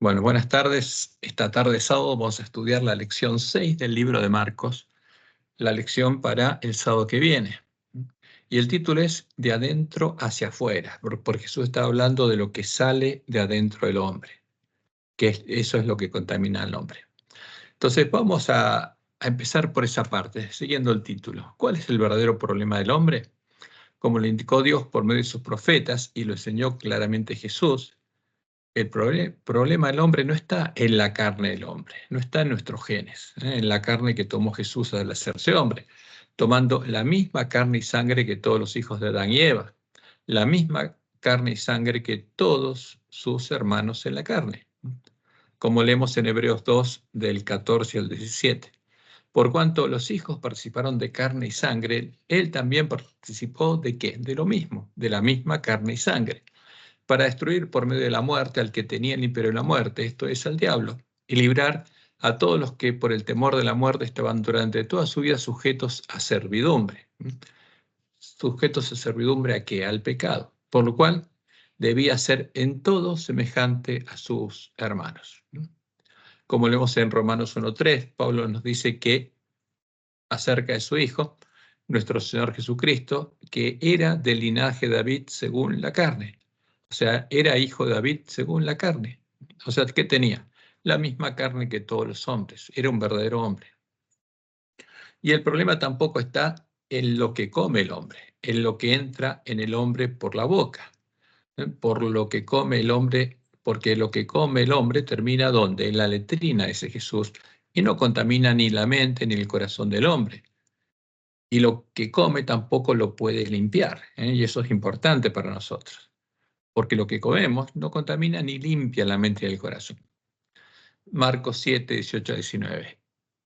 Bueno, buenas tardes. Esta tarde sábado vamos a estudiar la lección 6 del libro de Marcos, la lección para el sábado que viene. Y el título es De adentro hacia afuera, porque Jesús está hablando de lo que sale de adentro del hombre, eso es lo que contamina al hombre. Entonces vamos a empezar por esa parte, siguiendo el título. ¿Cuál es el verdadero problema del hombre? Como lo indicó Dios por medio de sus profetas y lo enseñó claramente Jesús, el problema del hombre no está en la carne del hombre, no está en nuestros genes, en la carne que tomó Jesús al hacerse hombre, tomando la misma carne y sangre que todos los hijos de Adán y Eva, la misma carne y sangre que todos sus hermanos en la carne, como leemos en Hebreos 2, del 14 al 17. Por cuanto los hijos participaron de carne y sangre, él también participó ¿de qué? De lo mismo, de la misma carne y sangre, para destruir por medio de la muerte al que tenía el imperio de la muerte, esto es, al diablo, y librar a todos los que por el temor de la muerte estaban durante toda su vida sujetos a servidumbre. ¿Sujetos a servidumbre a qué? Al pecado, por lo cual debía ser en todo semejante a sus hermanos. Como leemos en Romanos 1:3, Pablo nos dice que acerca de su Hijo, nuestro Señor Jesucristo, que era del linaje de David según la carne. O sea, era hijo de David según la carne. O sea, ¿qué tenía? La misma carne que todos los hombres. Era un verdadero hombre. Y el problema tampoco está en lo que come el hombre, en lo que entra en el hombre por la boca. Por lo que come el hombre, porque lo que come el hombre termina ¿dónde? En la letrina, dice Jesús, y no contamina ni la mente ni el corazón del hombre. Y lo que come tampoco lo puede limpiar, y eso es importante para nosotros, porque lo que comemos no contamina ni limpia la mente y el corazón. Marcos 7, 18 a 19.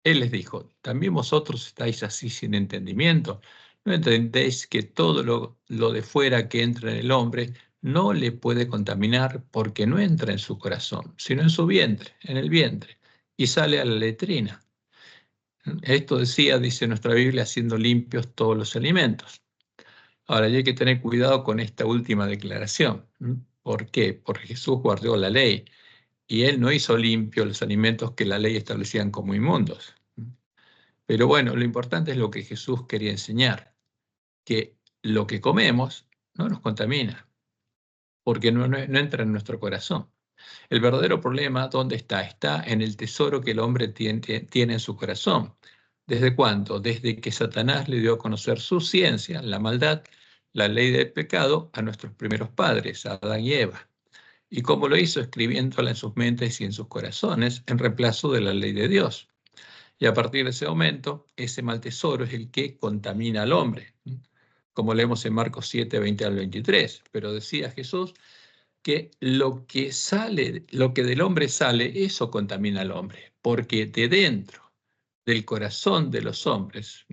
Él les dijo, ¿también vosotros estáis así sin entendimiento? ¿No entendéis que todo lo de fuera que entra en el hombre no le puede contaminar porque no entra en su corazón, sino en su vientre, en el vientre, y sale a la letrina? Esto decía, dice nuestra Biblia, haciendo limpios todos los alimentos. Ahora, hay que tener cuidado con esta última declaración. ¿Por qué? Porque Jesús guardó la ley y él no hizo limpios los alimentos que la ley establecían como inmundos. Pero bueno, lo importante es lo que Jesús quería enseñar, que lo que comemos no nos contamina, porque no entra en nuestro corazón. El verdadero problema, ¿dónde está? Está en el tesoro que el hombre tiene en su corazón. ¿Desde cuándo? Desde que Satanás le dio a conocer su ciencia, la maldad, la ley del pecado, a nuestros primeros padres, a Adán y Eva. Y cómo lo hizo, escribiéndola en sus mentes y en sus corazones, en reemplazo de la ley de Dios. Y a partir de ese momento, ese mal tesoro es el que contamina al hombre, como leemos en Marcos 7, 20 al 23. Pero decía Jesús que lo que del hombre sale, eso contamina al hombre, porque de dentro del corazón de los hombres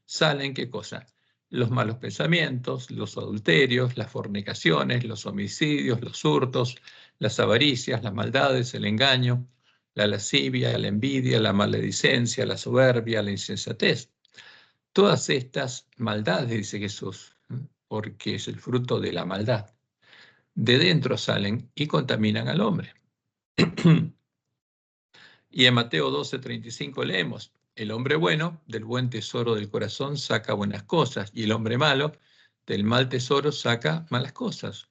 salen ¿qué cosa? Los malos pensamientos, los adulterios, las fornicaciones, los homicidios, los hurtos, las avaricias, las maldades, el engaño, la lascivia, la envidia, la maledicencia, la soberbia, la insensatez. Todas estas maldades, dice Jesús, porque es el fruto de la maldad, de dentro salen y contaminan al hombre. Y en Mateo 12:35 leemos, el hombre bueno del buen tesoro del corazón saca buenas cosas y el hombre malo del mal tesoro saca malas cosas.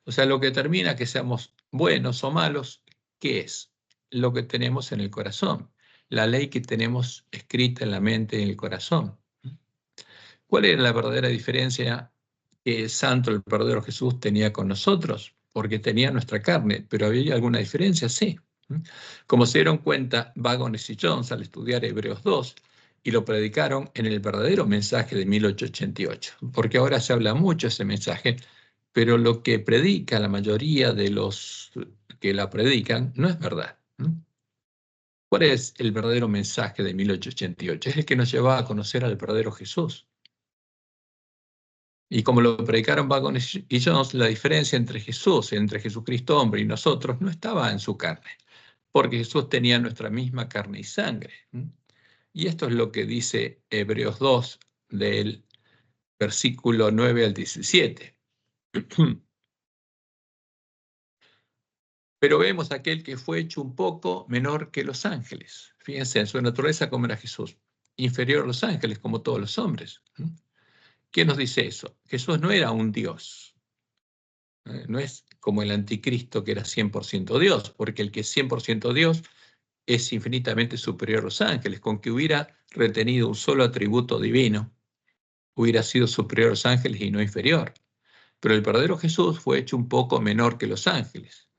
O sea, lo que termina que seamos buenos o malos, ¿qué es? Lo que tenemos en el corazón, la ley que tenemos escrita en la mente y en el corazón. ¿Cuál era la verdadera diferencia que el santo, el verdadero Jesús tenía con nosotros? Porque tenía nuestra carne, pero ¿había alguna diferencia? Sí. Como se dieron cuenta Wagones y Jones al estudiar Hebreos 2 y lo predicaron en el verdadero mensaje de 1888, porque ahora se habla mucho de ese mensaje, pero lo que predica la mayoría de los que la predican no es verdad. ¿Cuál es el verdadero mensaje de 1888? Es el que nos lleva a conocer al verdadero Jesús. Y como lo predicaron Wagones y Jones, la diferencia entre Jesús, entre Jesucristo hombre y nosotros, no estaba en su carne, porque Jesús tenía nuestra misma carne y sangre. Y esto es lo que dice Hebreos 2, del versículo 9 al 17. Pero vemos a aquel que fue hecho un poco menor que los ángeles. Fíjense, en su naturaleza como era Jesús, inferior a los ángeles, como todos los hombres. ¿Qué nos dice eso? Jesús no era un Dios. No es como el anticristo que era 100% Dios, porque el que es 100% Dios es infinitamente superior a los ángeles. Con que hubiera retenido un solo atributo divino, hubiera sido superior a los ángeles y no inferior. Pero el verdadero Jesús fue hecho un poco menor que los ángeles.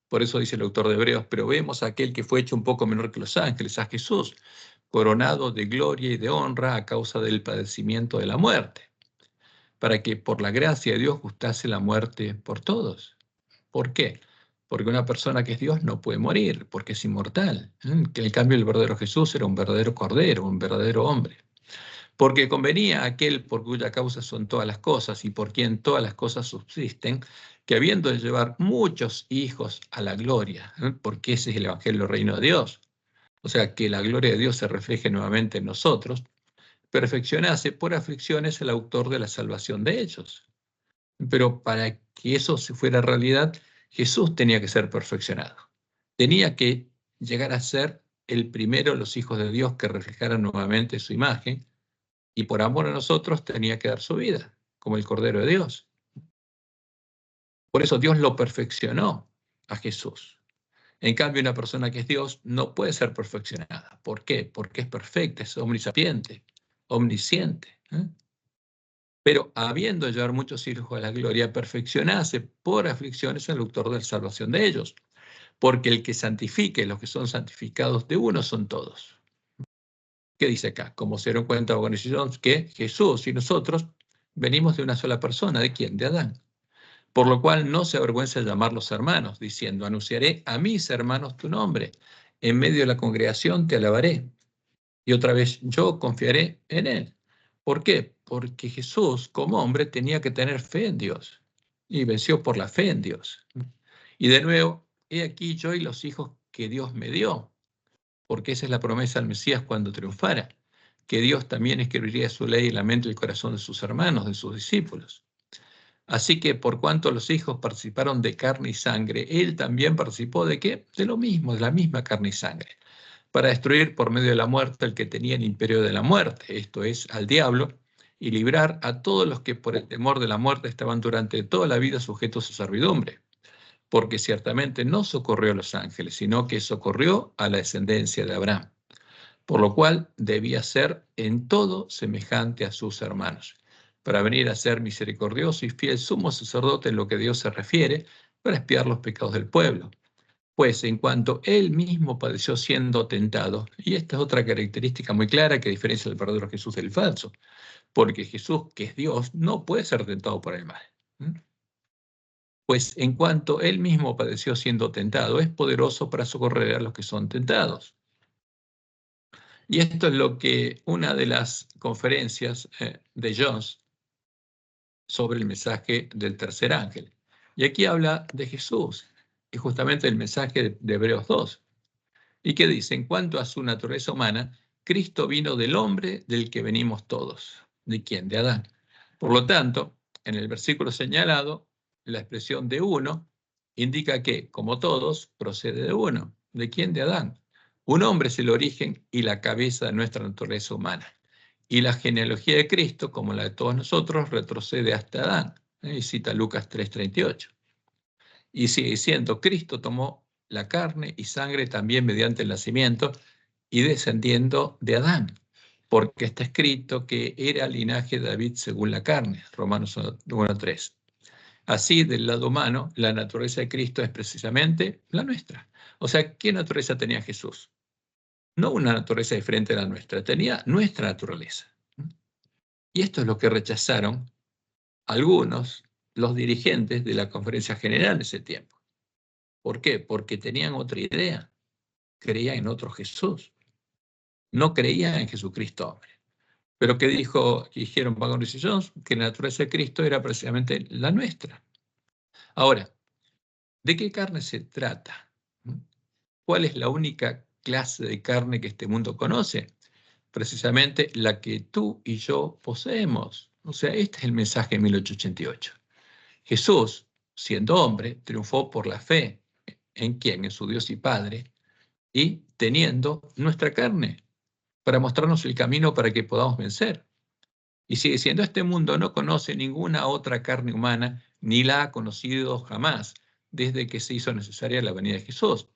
Por eso dice el autor de Hebreos, pero vemos a aquel que fue hecho un poco menor que los ángeles, a Jesús, coronado de gloria y de honra a causa del padecimiento de la muerte, para que por la gracia de Dios gustase la muerte por todos. ¿Por qué? Porque una persona que es Dios no puede morir, porque es inmortal. Que en cambio el verdadero Jesús era un verdadero cordero, un verdadero hombre. Porque convenía a aquel por cuya causa son todas las cosas y por quien todas las cosas subsisten, que habiendo de llevar muchos hijos a la gloria, porque ese es el Evangelio del Reino de Dios, o sea, que la gloria de Dios se refleje nuevamente en nosotros, perfeccionase por aflicciones el autor de la salvación de ellos. Pero para que eso se fuera realidad, Jesús tenía que ser perfeccionado. Tenía que llegar a ser el primero de los hijos de Dios que reflejaran nuevamente su imagen, y por amor a nosotros tenía que dar su vida, como el Cordero de Dios. Por eso Dios lo perfeccionó a Jesús. En cambio, una persona que es Dios no puede ser perfeccionada. ¿Por qué? Porque es perfecta, es omnisapiente, omnisciente. Pero habiendo llevar muchos hijos a la gloria, perfeccionase por aflicciones el autor de la salvación de ellos. Porque el que santifique, los que son santificados de uno son todos. ¿Qué dice acá? Como se dieron cuenta organizaciones que Jesús y nosotros venimos de una sola persona. ¿De quién? De Adán. Por lo cual no se avergüenza de llamarlos hermanos, diciendo, anunciaré a mis hermanos tu nombre. En medio de la congregación te alabaré. Y otra vez, yo confiaré en él. ¿Por qué? Porque Jesús, como hombre, tenía que tener fe en Dios. Y venció por la fe en Dios. Y de nuevo, he aquí yo y los hijos que Dios me dio. Porque esa es la promesa del Mesías cuando triunfara, que Dios también escribiría su ley en la mente y el corazón de sus hermanos, de sus discípulos. Así que por cuanto los hijos participaron de carne y sangre, él también participó ¿de qué? De lo mismo, de la misma carne y sangre, para destruir por medio de la muerte al que tenía el imperio de la muerte, esto es, al diablo, y librar a todos los que por el temor de la muerte estaban durante toda la vida sujetos a servidumbre. Porque ciertamente no socorrió a los ángeles, sino que socorrió a la descendencia de Abraham, por lo cual debía ser en todo semejante a sus hermanos, para venir a ser misericordioso y fiel sumo sacerdote en lo que Dios se refiere, para expiar los pecados del pueblo. Pues en cuanto él mismo padeció siendo tentado, y esta es otra característica muy clara que diferencia al verdadero Jesús del falso, porque Jesús, que es Dios, no puede ser tentado por el mal. Pues en cuanto él mismo padeció siendo tentado, es poderoso para socorrer a los que son tentados. Y esto es lo que una de las conferencias de Jones sobre el mensaje del tercer ángel. Y aquí habla de Jesús, y justamente el mensaje de Hebreos 2. ¿Y qué dice? En cuanto a su naturaleza humana, Cristo vino del hombre del que venimos todos. ¿De quién? De Adán. Por lo tanto, en el versículo señalado, la expresión de uno indica que, como todos, procede de uno. ¿De quién? De Adán. Un hombre es el origen y la cabeza de nuestra naturaleza humana. Y la genealogía de Cristo, como la de todos nosotros, retrocede hasta Adán. Y cita Lucas 3:38. Y sigue diciendo, Cristo tomó la carne y sangre también mediante el nacimiento y descendiendo de Adán, porque está escrito que era linaje de David según la carne, Romanos 1:3. Así, del lado humano, la naturaleza de Cristo es precisamente la nuestra. O sea, ¿qué naturaleza tenía Jesús? No una naturaleza diferente a la nuestra, tenía nuestra naturaleza. Y esto es lo que rechazaron algunos, los dirigentes de la Conferencia General de ese tiempo. ¿Por qué? Porque tenían otra idea, creían en otro Jesús, no creían en Jesucristo hombre. Pero ¿qué dijeron Pagones y Jones? Que la naturaleza de Cristo era precisamente la nuestra. Ahora, ¿de qué carne se trata? ¿Cuál es la única clase de carne que este mundo conoce? Precisamente la que tú y yo poseemos. O sea, este es el mensaje de 1888. Jesús, siendo hombre, triunfó por la fe ¿En quién? En su Dios y Padre, y teniendo nuestra carne para mostrarnos el camino para que podamos vencer. Y sigue diciendo, este mundo no conoce ninguna otra carne humana, ni la ha conocido jamás, desde que se hizo necesaria la venida de Jesús.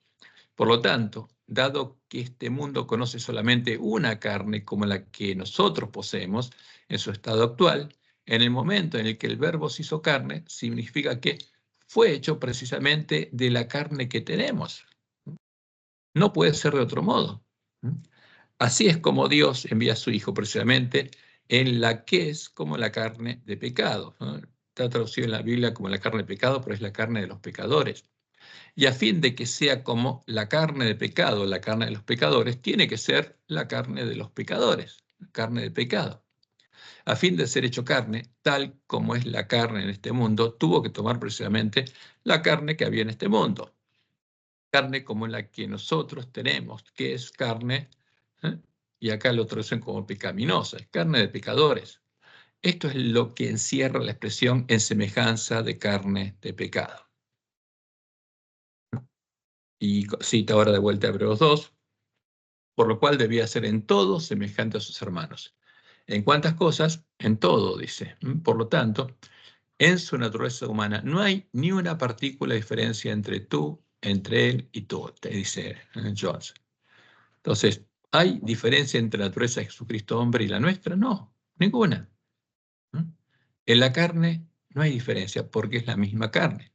Por lo tanto, dado que este mundo conoce solamente una carne como la que nosotros poseemos en su estado actual, en el momento en el que el Verbo se hizo carne, significa que fue hecho precisamente de la carne que tenemos. No puede ser de otro modo. Así es como Dios envía a su Hijo precisamente en la que es como la carne de pecado. Está traducido en la Biblia como la carne de pecado, pero es la carne de los pecadores. Y a fin de que sea como la carne de pecado, la carne de los pecadores, tiene que ser la carne de los pecadores, la carne de pecado. A fin de ser hecho carne, tal como es la carne en este mundo, tuvo que tomar precisamente la carne que había en este mundo. Carne como la que nosotros tenemos, que es carne, y acá lo traducen como pecaminosa, es carne de pecadores. Esto es lo que encierra la expresión en semejanza de carne de pecado. Y cita ahora de vuelta a Hebreos 2, por lo cual debía ser en todo semejante a sus hermanos. ¿En cuántas cosas? En todo, dice. Por lo tanto, en su naturaleza humana no hay ni una partícula de diferencia entre tú, entre él y tú, te dice Jones. Entonces, ¿hay diferencia entre la naturaleza de Jesucristo hombre y la nuestra? No, ninguna. En la carne no hay diferencia porque es la misma carne.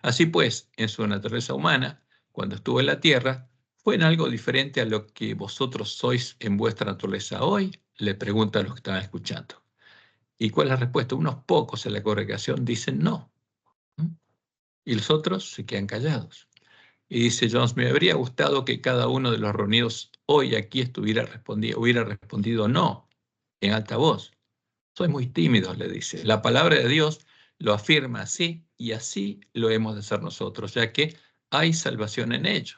Así pues, en su naturaleza humana, cuando estuvo en la tierra, ¿fue en algo diferente a lo que vosotros sois en vuestra naturaleza hoy? Le pregunta a los que estaban escuchando. ¿Y cuál es la respuesta? Unos pocos en la congregación dicen no. Y los otros se quedan callados. Y dice Jones, me habría gustado que cada uno de los reunidos hoy aquí hubiera respondido no, en alta voz. Soy muy tímido, le dice. La palabra de Dios lo afirma así y así lo hemos de hacer nosotros, ya que hay salvación en ello.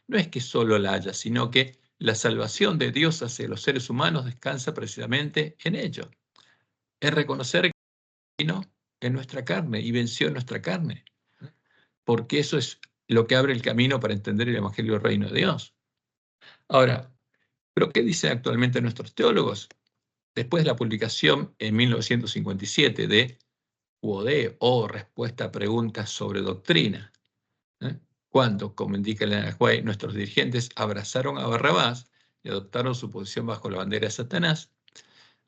No es que solo la haya, sino que la salvación de Dios hacia los seres humanos descansa precisamente en ello. Es reconocer que vino en nuestra carne y venció en nuestra carne, porque eso es lo que abre el camino para entender el Evangelio del Reino de Dios. Ahora, ¿pero qué dicen actualmente nuestros teólogos? Después de la publicación en 1957 de UOD, o respuesta a preguntas sobre doctrina, cuando, como indica Elena White, nuestros dirigentes abrazaron a Barrabás y adoptaron su posición bajo la bandera de Satanás,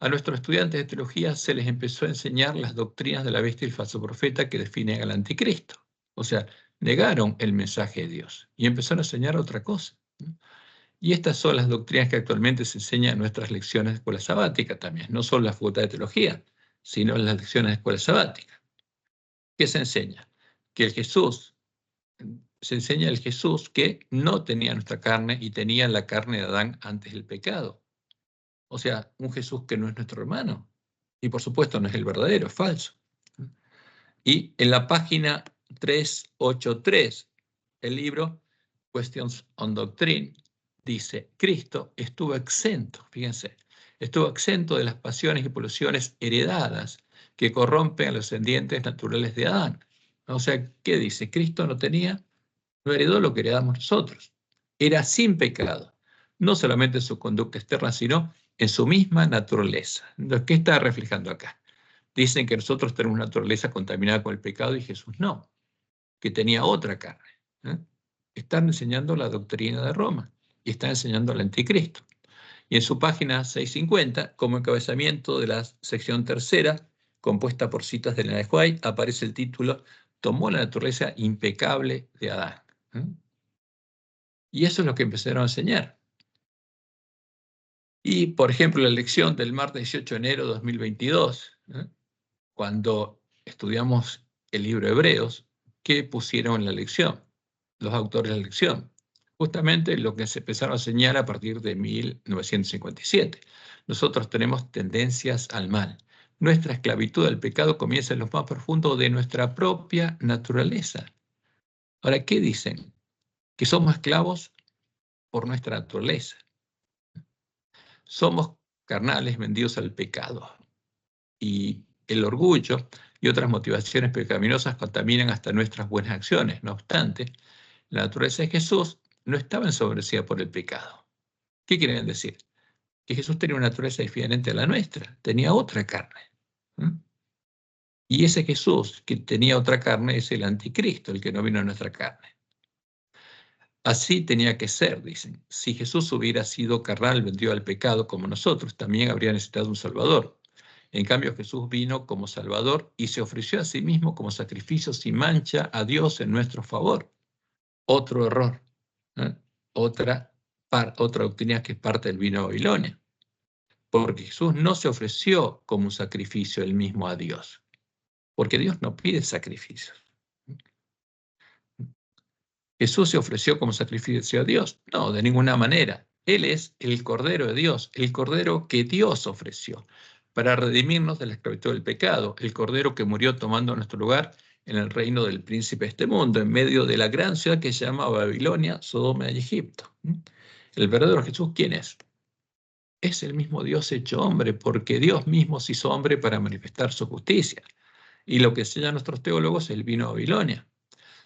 a nuestros estudiantes de teología se les empezó a enseñar las doctrinas de la bestia y el falso profeta que definen al anticristo. O sea, negaron el mensaje de Dios y empezaron a enseñar otra cosa. Y estas son las doctrinas que actualmente se enseñan en nuestras lecciones de escuela sabática también, no solo la facultad de teología, sino en las lecciones de escuela sabática. ¿Qué se enseña? Que se enseña el Jesús que no tenía nuestra carne y tenía la carne de Adán antes del pecado. O sea, un Jesús que no es nuestro hermano. Y por supuesto no es el verdadero, es falso. Y en la página 383, el libro Questions on Doctrine dice, Cristo estuvo exento, fíjense, estuvo exento de las pasiones y pulsiones heredadas que corrompen a los descendientes naturales de Adán. O sea, ¿qué dice? Cristo no heredó lo que heredamos nosotros. Era sin pecado, no solamente en su conducta externa, sino en su misma naturaleza. ¿Qué está reflejando acá? Dicen que nosotros tenemos una naturaleza contaminada con el pecado y Jesús no, que tenía otra carne. Están enseñando la doctrina de Roma y están enseñando al anticristo. Y en su página 650, como encabezamiento de la sección tercera, compuesta por citas de Elena White, aparece el título Tomó la naturaleza impecable de Adán. Y eso es lo que empezaron a enseñar. Y, por ejemplo, la lección del martes 18 de enero de 2022, cuando estudiamos el libro de Hebreos, ¿qué pusieron en la lección? Los autores de la lección. Justamente lo que se empezaron a enseñar a partir de 1957. Nosotros tenemos tendencias al mal. Nuestra esclavitud al pecado comienza en lo más profundo de nuestra propia naturaleza. Ahora, ¿qué dicen? Que somos esclavos por nuestra naturaleza. Somos carnales vendidos al pecado. Y el orgullo y otras motivaciones pecaminosas contaminan hasta nuestras buenas acciones. No obstante, La naturaleza de Jesús no estaba ensobrecida por el pecado. ¿Qué quieren decir? Que Jesús tenía una naturaleza diferente a la nuestra, tenía otra carne. Y ese Jesús que tenía otra carne es el anticristo, el que no vino a nuestra carne. Así tenía que ser, dicen. Si Jesús hubiera sido carnal, vendido al pecado como nosotros, también habría necesitado un Salvador. En cambio, Jesús vino como Salvador y se ofreció a sí mismo como sacrificio sin mancha a Dios en nuestro favor. Otro error, ¿eh? Otra doctrina que es parte del vino de Babilonia. Porque Jesús no se ofreció como un sacrificio él mismo a Dios. Porque Dios no pide sacrificios. ¿Jesús se ofreció como sacrificio a Dios? No, de ninguna manera. Él es el Cordero de Dios, el Cordero que Dios ofreció para redimirnos de la esclavitud del pecado, el Cordero que murió tomando nuestro lugar en el reino del príncipe de este mundo, en medio de la gran ciudad que se llama Babilonia, Sodoma y Egipto. ¿El verdadero Jesús quién es? Es el mismo Dios hecho hombre, porque Dios mismo se hizo hombre para manifestar su justicia. Y lo que enseñan nuestros teólogos es el vino de Babilonia.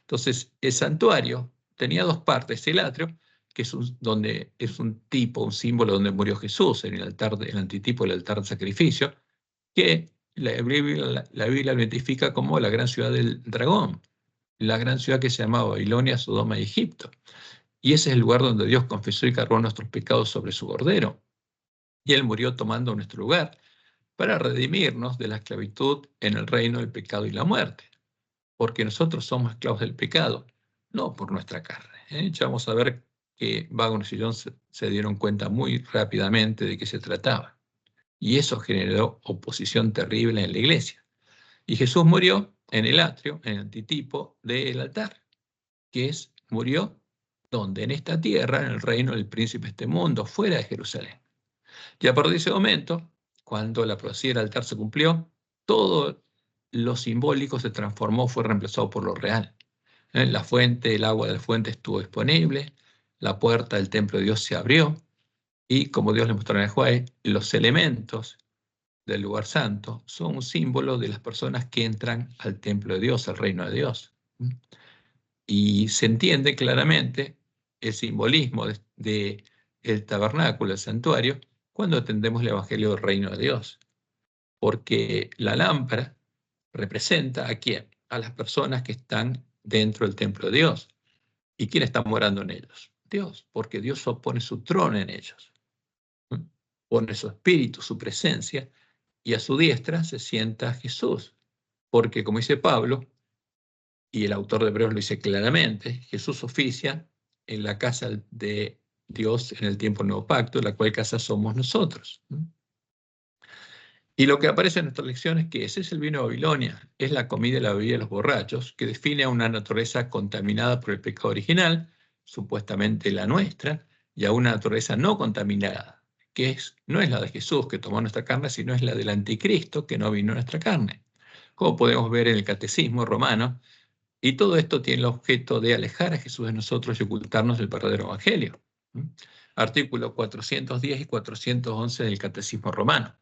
Entonces, el santuario tenía dos partes, el atrio, que es donde es un tipo, un símbolo donde murió Jesús, en el altar, el antitipo del altar de sacrificio, que la Biblia lo identifica como la gran ciudad del dragón, la gran ciudad que se llamaba Babilonia, Sodoma y Egipto. Y ese es el lugar donde Dios confesó y cargó nuestros pecados sobre su cordero. Y Él murió tomando nuestro lugar para redimirnos de la esclavitud en el reino del pecado y la muerte. Porque nosotros somos esclavos del pecado, no por nuestra carne. Ya vamos a ver que Wagner y John se dieron cuenta muy rápidamente de qué se trataba. Y eso generó oposición terrible en la iglesia. Y Jesús murió en el atrio, en el antitipo del altar, que es, murió donde, en esta tierra, en el reino del príncipe de este mundo, fuera de Jerusalén. Y a partir de ese momento, cuando la profecía del altar se cumplió, todo lo simbólico se transformó, fue reemplazado por lo real. La fuente, el agua de la fuente estuvo disponible, la puerta del templo de Dios se abrió, y como Dios le mostró en Joel, los elementos del lugar santo son un símbolo de las personas que entran al templo de Dios, al reino de Dios. Y se entiende claramente el simbolismo de el tabernáculo, el santuario, cuando atendemos el evangelio del reino de Dios. Porque la lámpara representa ¿a quién? A las personas que están dentro del templo de Dios. ¿Y quién está morando en ellos? Dios, porque Dios pone su trono en ellos. Pone su espíritu, su presencia, y a su diestra se sienta Jesús. Porque, como dice Pablo, y el autor de Hebreos lo dice claramente, Jesús oficia en la casa de Dios en el tiempo del nuevo pacto, la cual casa somos nosotros. Y lo que aparece en nuestras lecciones, que ese es el vino de Babilonia, es la comida y la bebida de los borrachos, que define a una naturaleza contaminada por el pecado original, supuestamente la nuestra, y a una naturaleza no contaminada, que no es la de Jesús, que tomó nuestra carne, sino es la del anticristo, que no vino a nuestra carne. Como podemos ver en el Catecismo Romano, y todo esto tiene el objeto de alejar a Jesús de nosotros y ocultarnos el verdadero evangelio. Artículo 410 y 411 del Catecismo Romano.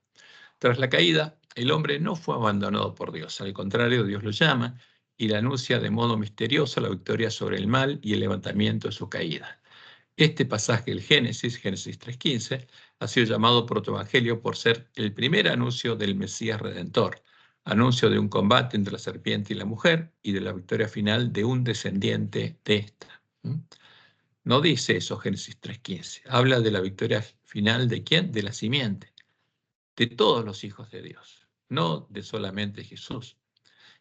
Tras la caída, el hombre no fue abandonado por Dios, al contrario, Dios lo llama y le anuncia de modo misterioso la victoria sobre el mal y el levantamiento de su caída. Este pasaje del Génesis 3:15, ha sido llamado protoevangelio por ser el primer anuncio del Mesías Redentor, anuncio de un combate entre la serpiente y la mujer y de la victoria final de un descendiente de esta. No dice eso Génesis 3:15, habla de la victoria final de ¿quién? De la simiente, de todos los hijos de Dios, no de solamente Jesús.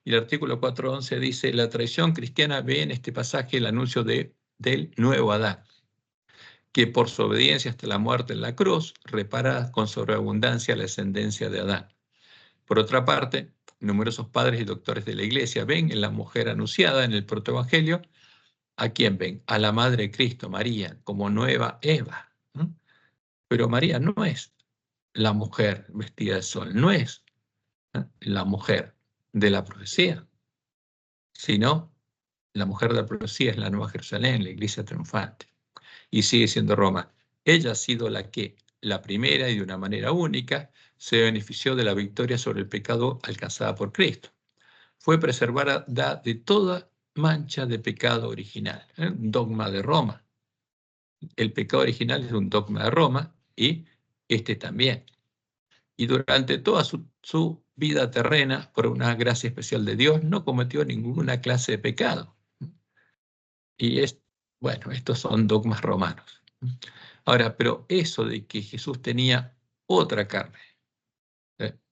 Y el artículo 4:11 dice, la tradición cristiana ve en este pasaje el anuncio del nuevo Adán, que por su obediencia hasta la muerte en la cruz, repara con sobreabundancia la descendencia de Adán. Por otra parte, numerosos padres y doctores de la Iglesia ven en la mujer anunciada en el protoevangelio, ¿a quién ven? A la Madre de Cristo, María, como nueva Eva. Pero María no es la mujer vestida de sol, no es la mujer de la profecía, sino la mujer de la profecía es la Nueva Jerusalén, la iglesia triunfante. Y sigue siendo Roma. Ella ha sido la que, la primera y de una manera única, se benefició de la victoria sobre el pecado alcanzada por Cristo. Fue preservada de toda mancha de pecado original. Un dogma de Roma. El pecado original es un dogma de Roma y este también. Y durante toda su vida terrena, por una gracia especial de Dios, no cometió ninguna clase de pecado. Y bueno, estos son dogmas romanos. Ahora, pero eso de que Jesús tenía otra carne,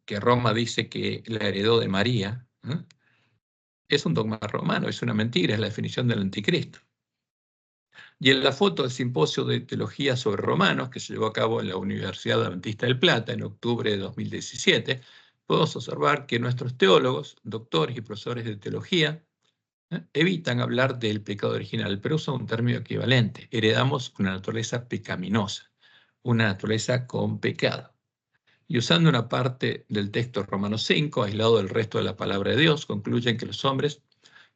que Roma dice que la heredó de María, es un dogma romano, es una mentira, es la definición del anticristo. Y en la foto del simposio de teología sobre romanos, que se llevó a cabo en la Universidad Adventista del Plata en octubre de 2017, podemos observar que nuestros teólogos, doctores y profesores de teología, evitan hablar del pecado original, pero usan un término equivalente. Heredamos una naturaleza pecaminosa, una naturaleza con pecado. Y usando una parte del texto Romanos 5, aislado del resto de la palabra de Dios, concluyen que los hombres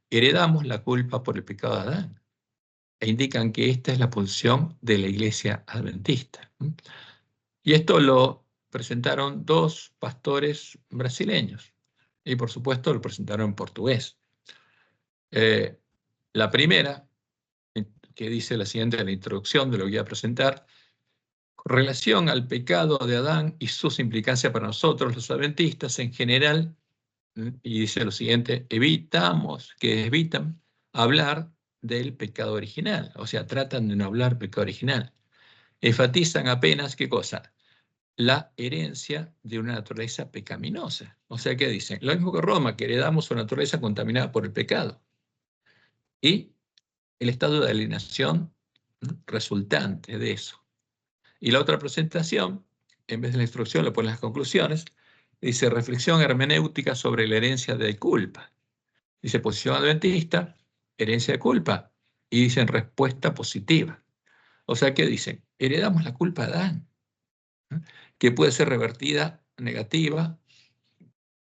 heredamos la culpa por el pecado de Adán. E indican que esta es la posición de la Iglesia Adventista. Y esto lo presentaron dos pastores brasileños. Y por supuesto lo presentaron en portugués. La primera, que dice la siguiente en la introducción de lo que voy a presentar, con relación al pecado de Adán y sus implicancias para nosotros, los adventistas en general, y dice lo siguiente, evitan hablar del pecado original, o sea, tratan de no hablar pecado original. Enfatizan apenas, ¿qué cosa? La herencia de una naturaleza pecaminosa. O sea, ¿qué dicen? Lo mismo que Roma, que heredamos una naturaleza contaminada por el pecado. Y el estado de alienación resultante de eso. Y la otra presentación, en vez de la instrucción, le ponen las conclusiones, dice reflexión hermenéutica sobre la herencia de culpa. Dice posición adventista, herencia de culpa, y dicen respuesta positiva. O sea, ¿qué dicen? Heredamos la culpa de Adán, que puede ser revertida negativa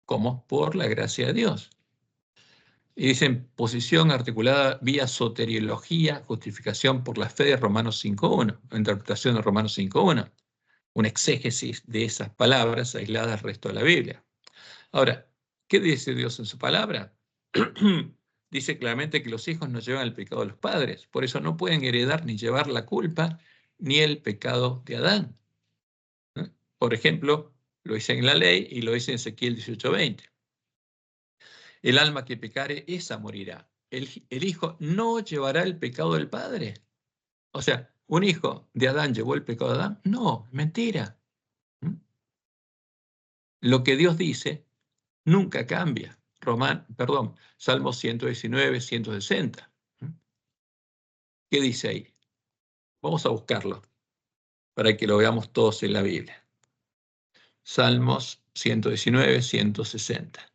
como por la gracia de Dios. Y dicen posición articulada vía soteriología, justificación por la fe de Romanos 5.1, interpretación de Romanos 5.1, un exégesis de esas palabras aisladas del resto de la Biblia. Ahora, ¿qué dice Dios en su palabra? Dice claramente que los hijos no llevan el pecado de los padres, por eso no pueden heredar ni llevar la culpa ni el pecado de Adán. Por ejemplo, lo dice en la ley y lo dice en Ezequiel 18:20. El alma que pecare, esa morirá. El hijo no llevará el pecado del padre. O sea, ¿un hijo de Adán llevó el pecado de Adán? No, mentira. Lo que Dios dice nunca cambia. Salmo 119, 160. ¿Qué dice ahí? Vamos a buscarlo para que lo veamos todos en la Biblia. Salmos 119, 160.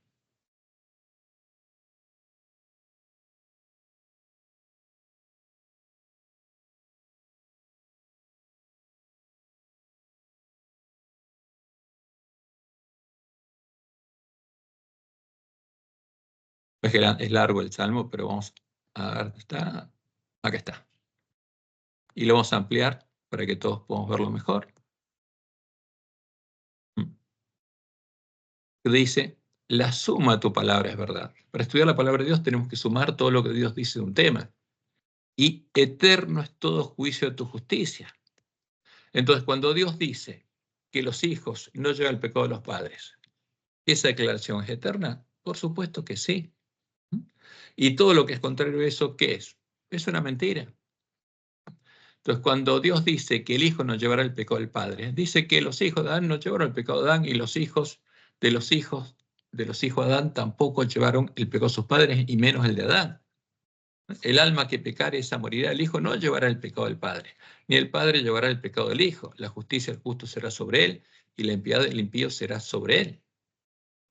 Es largo el salmo, pero vamos a ver, está. Acá está. Y lo vamos a ampliar para que todos podamos verlo mejor. Dice, la suma de tu palabra es verdad. Para estudiar la palabra de Dios tenemos que sumar todo lo que Dios dice de un tema. Y eterno es todo juicio de tu justicia. Entonces, cuando Dios dice que los hijos no llevan el pecado de los padres, ¿esa declaración es eterna? Por supuesto que sí. Y todo lo que es contrario a eso, ¿qué es? Es una mentira. Entonces, cuando Dios dice que el hijo no llevará el pecado del padre, dice que los hijos de Adán no llevaron el pecado de Adán y los hijos de los hijos de Adán tampoco llevaron el pecado de sus padres y menos el de Adán. El alma que pecare, esa morirá. El hijo no llevará el pecado del padre, ni el padre llevará el pecado del hijo. La justicia del justo será sobre él y la impiedad del impío será sobre él.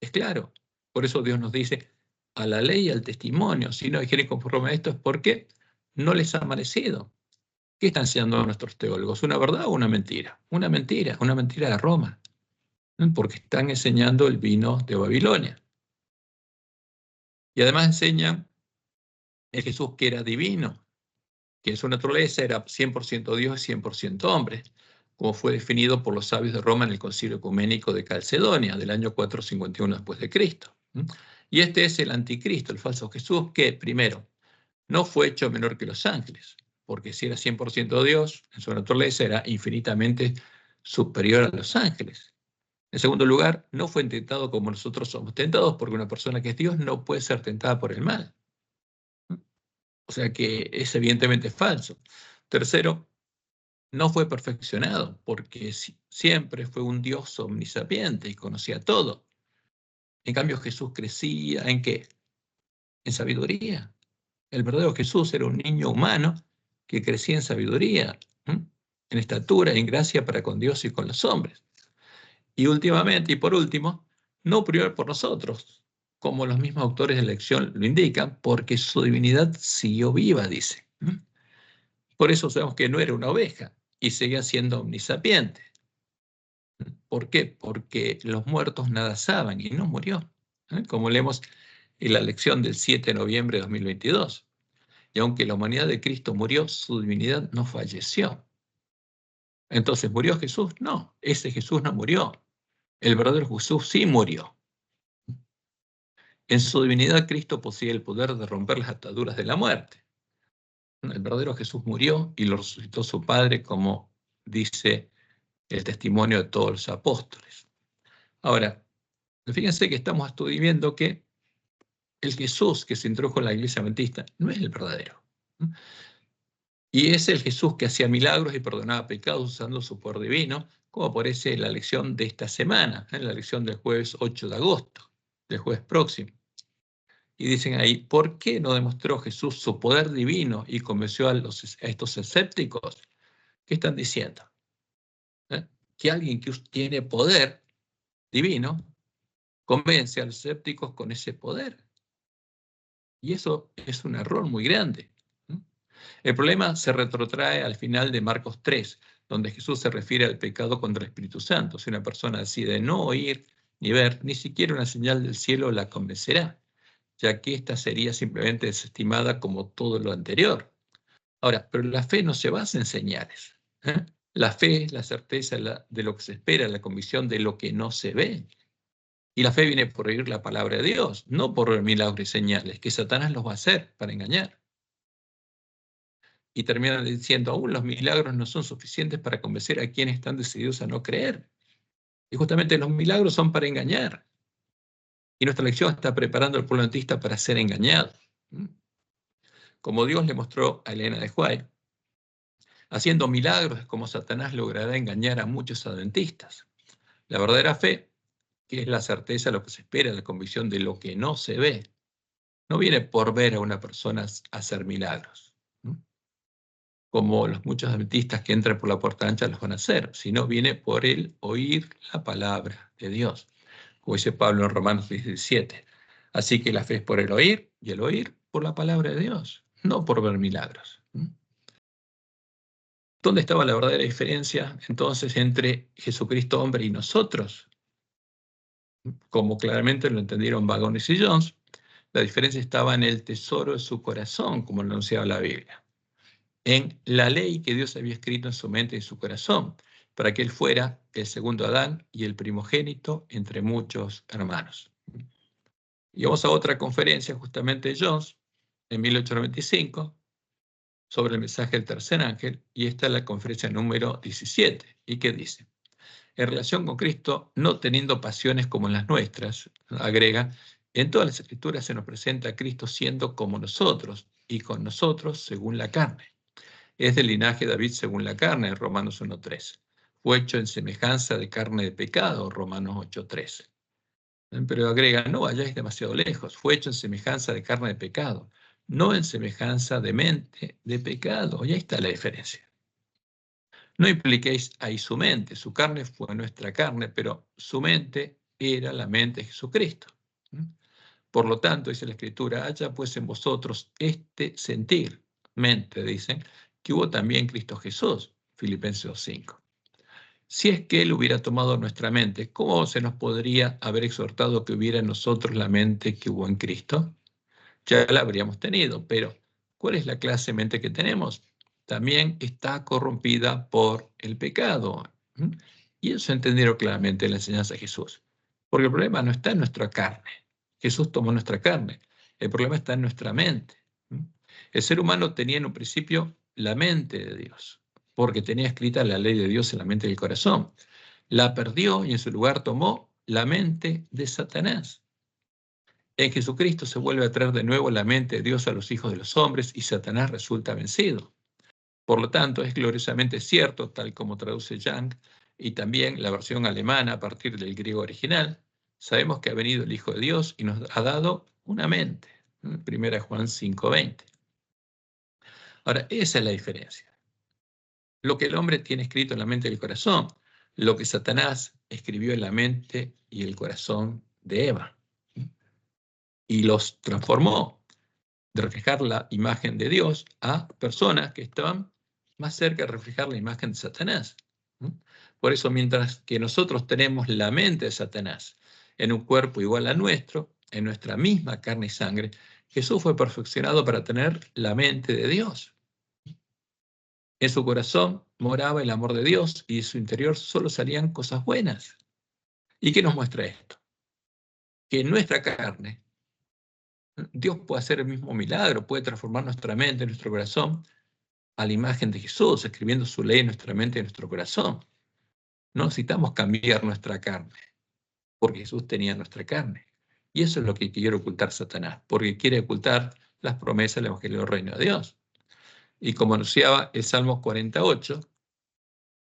Es claro. Por eso Dios nos dice a la ley y al testimonio. Si no quieren conforme a esto es porque no les ha amanecido. ¿Qué están enseñando nuestros teólogos? ¿Una verdad o una mentira? Una mentira de Roma, porque están enseñando el vino de Babilonia. Y además enseñan el Jesús que era divino, que en su naturaleza era 100% Dios y 100% hombre, como fue definido por los sabios de Roma en el Concilio Ecuménico de Calcedonia del año 451 después de Cristo. Y este es el anticristo, el falso Jesús, que primero no fue hecho menor que los ángeles, porque si era 100% Dios, en su naturaleza era infinitamente superior a los ángeles. En segundo lugar, no fue tentado como nosotros somos tentados, porque una persona que es Dios no puede ser tentada por el mal. O sea que es evidentemente falso. Tercero, no fue perfeccionado, porque siempre fue un Dios omnisapiente y conocía todo. En cambio, Jesús crecía ¿en qué? En sabiduría. El verdadero Jesús era un niño humano que crecía en sabiduría, en estatura, en gracia para con Dios y con los hombres. Y últimamente, y por último, no murió por nosotros, como los mismos autores de la lección lo indican, porque su divinidad siguió viva, dice. Por eso sabemos que no era una oveja y seguía siendo omnisapiente. ¿Por qué? Porque los muertos nada saben y no murió, como leemos en la lección del 7 de noviembre de 2022. Y aunque la humanidad de Cristo murió, su divinidad no falleció. Entonces, ¿murió Jesús? No, ese Jesús no murió. El verdadero Jesús sí murió. En su divinidad, Cristo posee el poder de romper las ataduras de la muerte. El verdadero Jesús murió y lo resucitó su Padre, como dice el testimonio de todos los apóstoles. Ahora, fíjense que estamos viendo que el Jesús que se introdujo en la iglesia adventista no es el verdadero. Y es el Jesús que hacía milagros y perdonaba pecados usando su poder divino, como aparece en la lección de esta semana, en la lección del jueves 8 de agosto, del jueves próximo. Y dicen ahí, ¿por qué no demostró Jesús su poder divino y convenció a estos escépticos? ¿Qué están diciendo? Que alguien que tiene poder divino convence a los escépticos con ese poder. Y eso es un error muy grande. El problema se retrotrae al final de Marcos 3, donde Jesús se refiere al pecado contra el Espíritu Santo. Si una persona decide no oír ni ver, ni siquiera una señal del cielo la convencerá, ya que ésta sería simplemente desestimada como todo lo anterior. Ahora, pero la fe no se basa en señales. La fe es la certeza de lo que se espera, la convicción de lo que no se ve. Y la fe viene por oír la palabra de Dios, no por ver milagros y señales, que Satanás los va a hacer para engañar. Y terminan diciendo, aún los milagros no son suficientes para convencer a quienes están decididos a no creer. Y justamente los milagros son para engañar. Y nuestra lección está preparando al pueblo adventista para ser engañado. Como Dios le mostró a Elena de White, haciendo milagros es como Satanás logrará engañar a muchos adventistas. La verdadera fe, que es la certeza de lo que se espera, la convicción de lo que no se ve, no viene por ver a una persona hacer milagros, como los muchos adventistas que entran por la puerta ancha los van a hacer, sino viene por el oír la palabra de Dios, como dice Pablo en Romanos 17. Así que la fe es por el oír, y el oír por la palabra de Dios, no por ver milagros. ¿Dónde estaba la verdadera diferencia entonces entre Jesucristo hombre y nosotros? Como claramente lo entendieron Vagones y Jones, la diferencia estaba en el tesoro de su corazón, como lo anunciaba la Biblia, en la ley que Dios había escrito en su mente y en su corazón, para que él fuera el segundo Adán y el primogénito entre muchos hermanos. Y vamos a otra conferencia justamente de Jones, en 1895, sobre el mensaje del tercer ángel, y esta es la conferencia número 17. ¿Y qué dice? En relación con Cristo, no teniendo pasiones como en las nuestras, agrega, en todas las escrituras se nos presenta a Cristo siendo como nosotros, y con nosotros según la carne. Es del linaje de David según la carne, Romanos 1.3. Fue hecho en semejanza de carne de pecado, Romanos 8.13. Pero agrega, no vayáis demasiado lejos, fue hecho en semejanza de carne de pecado, no en semejanza de mente de pecado. Y ahí está la diferencia. No impliquéis ahí su mente, su carne fue nuestra carne, pero su mente era la mente de Jesucristo. Por lo tanto, dice la Escritura, haya pues en vosotros este sentir, mente, dicen, que hubo también en Cristo Jesús, Filipenses 2.5. Si es que Él hubiera tomado nuestra mente, ¿cómo se nos podría haber exhortado que hubiera en nosotros la mente que hubo en Cristo? Ya la habríamos tenido, pero ¿cuál es la clase de mente que tenemos? También está corrompida por el pecado. Y eso entendieron claramente en la enseñanza de Jesús. Porque el problema no está en nuestra carne. Jesús tomó nuestra carne. El problema está en nuestra mente. El ser humano tenía en un principio la mente de Dios, porque tenía escrita la ley de Dios en la mente del corazón. La perdió y en su lugar tomó la mente de Satanás. En Jesucristo se vuelve a traer de nuevo la mente de Dios a los hijos de los hombres y Satanás resulta vencido. Por lo tanto, es gloriosamente cierto, tal como traduce Young, y también la versión alemana a partir del griego original, sabemos que ha venido el Hijo de Dios y nos ha dado una mente. 1 Juan 5:20. Ahora, esa es la diferencia. Lo que el hombre tiene escrito en la mente y el corazón, lo que Satanás escribió en la mente y el corazón de Eva. Y los transformó de reflejar la imagen de Dios a personas que estaban más cerca de reflejar la imagen de Satanás. Por eso, mientras que nosotros tenemos la mente de Satanás en un cuerpo igual a nuestro, en nuestra misma carne y sangre, Jesús fue perfeccionado para tener la mente de Dios. En su corazón moraba el amor de Dios y de su interior solo salían cosas buenas. ¿Y qué nos muestra esto? Que en nuestra carne Dios puede hacer el mismo milagro, puede transformar nuestra mente, nuestro corazón, a la imagen de Jesús, escribiendo su ley en nuestra mente y en nuestro corazón. No necesitamos cambiar nuestra carne, porque Jesús tenía nuestra carne. Y eso es lo que quiere ocultar Satanás, porque quiere ocultar las promesas del Evangelio del Reino de Dios. Y como anunciaba el Salmo 48,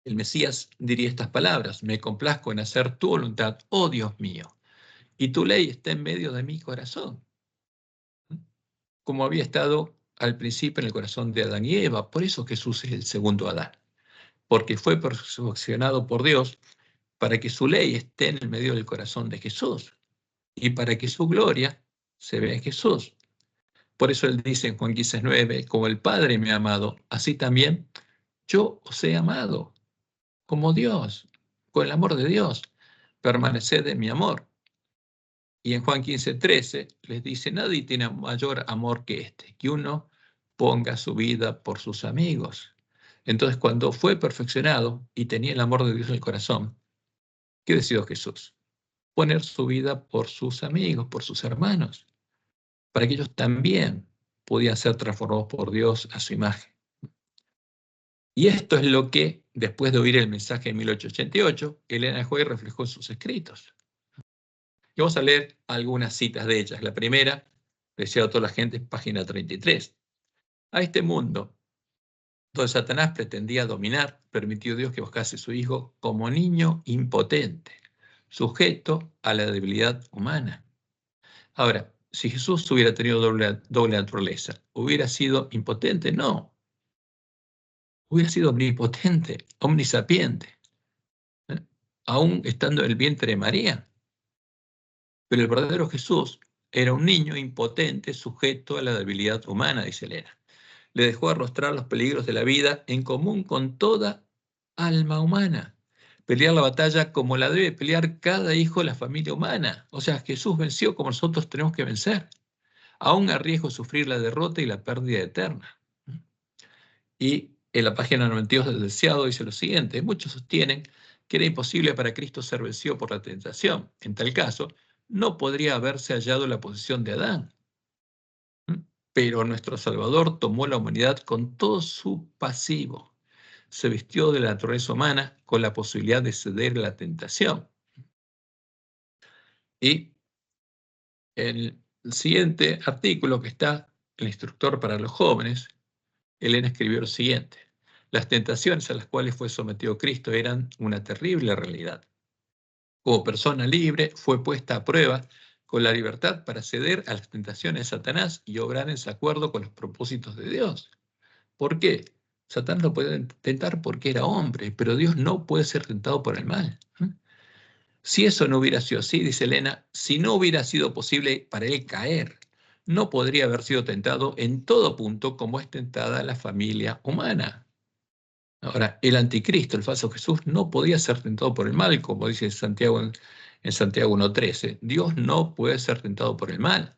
el Mesías diría estas palabras: me complazco en hacer tu voluntad, oh Dios mío, y tu ley está en medio de mi corazón. Como había estado al principio en el corazón de Adán y Eva. Por eso Jesús es el segundo Adán, porque fue perfeccionado por Dios para que su ley esté en el medio del corazón de Jesús y para que su gloria se vea en Jesús. Por eso él dice en Juan 15:9, como el Padre me ha amado, así también yo os he amado, como Dios, con el amor de Dios, permaneced en mi amor. Y en Juan 15:13 les dice, nadie tiene mayor amor que este, que uno ponga su vida por sus amigos. Entonces, cuando fue perfeccionado y tenía el amor de Dios en el corazón, ¿qué decidió Jesús? Poner su vida por sus amigos, por sus hermanos, para que ellos también podían ser transformados por Dios a su imagen. Y esto es lo que, después de oír el mensaje de 1888, Elena de White reflejó en sus escritos. Y vamos a leer algunas citas de ellas. La primera, deseado a toda la gente, página 33. A este mundo, donde Satanás pretendía dominar, permitió Dios que buscase a su Hijo como niño impotente, sujeto a la debilidad humana. Ahora, si Jesús hubiera tenido doble naturaleza, ¿hubiera sido impotente? No. Hubiera sido omnipotente, omnisapiente, aún estando en el vientre de María. Pero el verdadero Jesús era un niño impotente, sujeto a la debilidad humana, dice Elena. Le dejó arrostrar los peligros de la vida en común con toda alma humana. Pelear la batalla como la debe pelear cada hijo de la familia humana. O sea, Jesús venció como nosotros tenemos que vencer, aún a riesgo de sufrir la derrota y la pérdida eterna. Y en la página 92 del Deseado dice lo siguiente: muchos sostienen que era imposible para Cristo ser vencido por la tentación. En tal caso, no podría haberse hallado la posición de Adán. Pero nuestro Salvador tomó la humanidad con todo su pasivo. Se vistió de la naturaleza humana con la posibilidad de ceder a la tentación. Y en el siguiente artículo que está, el instructor para los jóvenes, Elena escribió lo siguiente: las tentaciones a las cuales fue sometido Cristo eran una terrible realidad. Como persona libre, fue puesta a prueba con la libertad para ceder a las tentaciones de Satanás y obrar en desacuerdo con los propósitos de Dios. ¿Por qué? Satanás lo puede tentar porque era hombre, pero Dios no puede ser tentado por el mal. Si eso no hubiera sido así, dice Elena, si no hubiera sido posible para él caer, no podría haber sido tentado en todo punto como es tentada la familia humana. Ahora, el anticristo, el falso Jesús, no podía ser tentado por el mal, como dice Santiago en Santiago 1:13. Dios no puede ser tentado por el mal,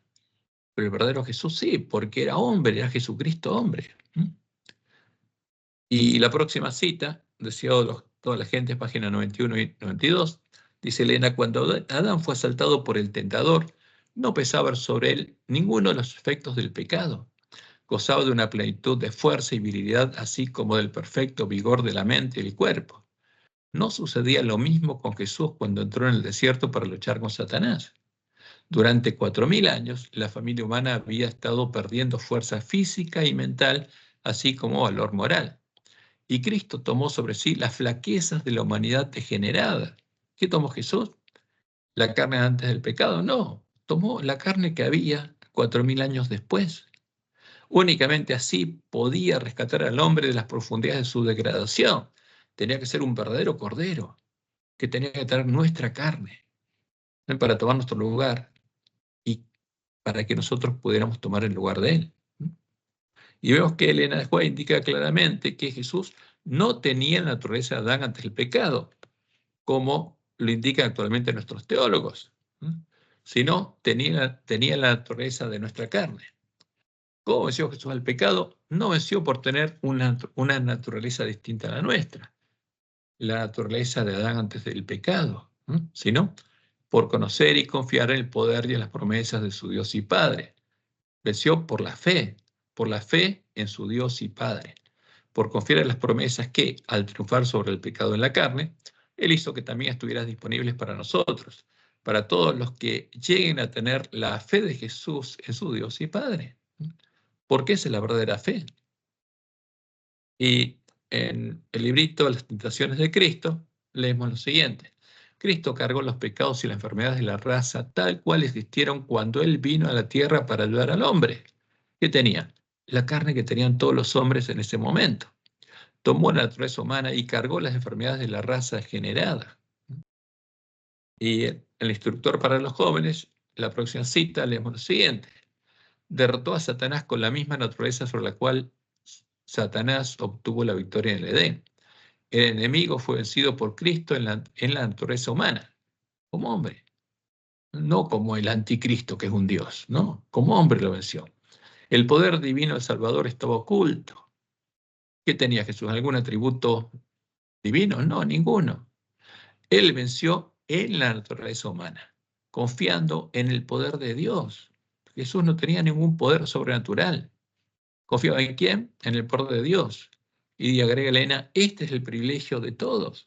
pero el verdadero Jesús sí, porque era hombre, era Jesucristo hombre. Y la próxima cita, deseado toda la gente, página 91 y 92, dice Elena, cuando Adán fue asaltado por el tentador, no pesaba sobre él ninguno de los efectos del pecado, Gozaba de una plenitud de fuerza y virilidad, así como del perfecto vigor de la mente y el cuerpo. No sucedía lo mismo con Jesús cuando entró en el desierto para luchar con Satanás. Durante 4000 años, la familia humana había estado perdiendo fuerza física y mental, así como valor moral. Y Cristo tomó sobre sí las flaquezas de la humanidad degenerada. ¿Qué tomó Jesús? ¿La carne antes del pecado? No, tomó la carne que había 4000 años después. Únicamente así podía rescatar al hombre de las profundidades de su degradación. Tenía que ser un verdadero cordero, que tenía que tener nuestra carne, ¿no? Para tomar nuestro lugar y para que nosotros pudiéramos tomar el lugar de él. Y vemos que Elena de White indica claramente que Jesús no tenía la naturaleza de Adán antes del pecado, como lo indican actualmente nuestros teólogos, sino tenía la naturaleza de nuestra carne. ¿Cómo venció Jesús al pecado? No venció por tener una naturaleza distinta a la nuestra, la naturaleza de Adán antes del pecado, sino por conocer y confiar en el poder y en las promesas de su Dios y Padre. Venció por la fe en su Dios y Padre, por confiar en las promesas que, al triunfar sobre el pecado en la carne, Él hizo que también estuvieran disponibles para nosotros, para todos los que lleguen a tener la fe de Jesús en su Dios y Padre. Porque esa es la verdadera fe. Y en el librito Las Tentaciones de Cristo, leemos lo siguiente. Cristo cargó los pecados y las enfermedades de la raza tal cual existieron cuando Él vino a la tierra para ayudar al hombre. ¿Qué tenía? La carne que tenían todos los hombres en ese momento. Tomó la naturaleza humana y cargó las enfermedades de la raza degenerada. Y el instructor para los jóvenes, la próxima cita, leemos lo siguiente. Derrotó a Satanás con la misma naturaleza sobre la cual Satanás obtuvo la victoria en el Edén. El enemigo fue vencido por Cristo en la naturaleza humana, como hombre, no como el anticristo que es un Dios, no, como hombre lo venció. El poder divino del Salvador estaba oculto. ¿Qué tenía Jesús? ¿Algún atributo divino? No, ninguno. Él venció en la naturaleza humana, confiando en el poder de Dios. Jesús no tenía ningún poder sobrenatural. ¿Confiaba en quién? En el poder de Dios. Y agrega Elena, este es el privilegio de todos,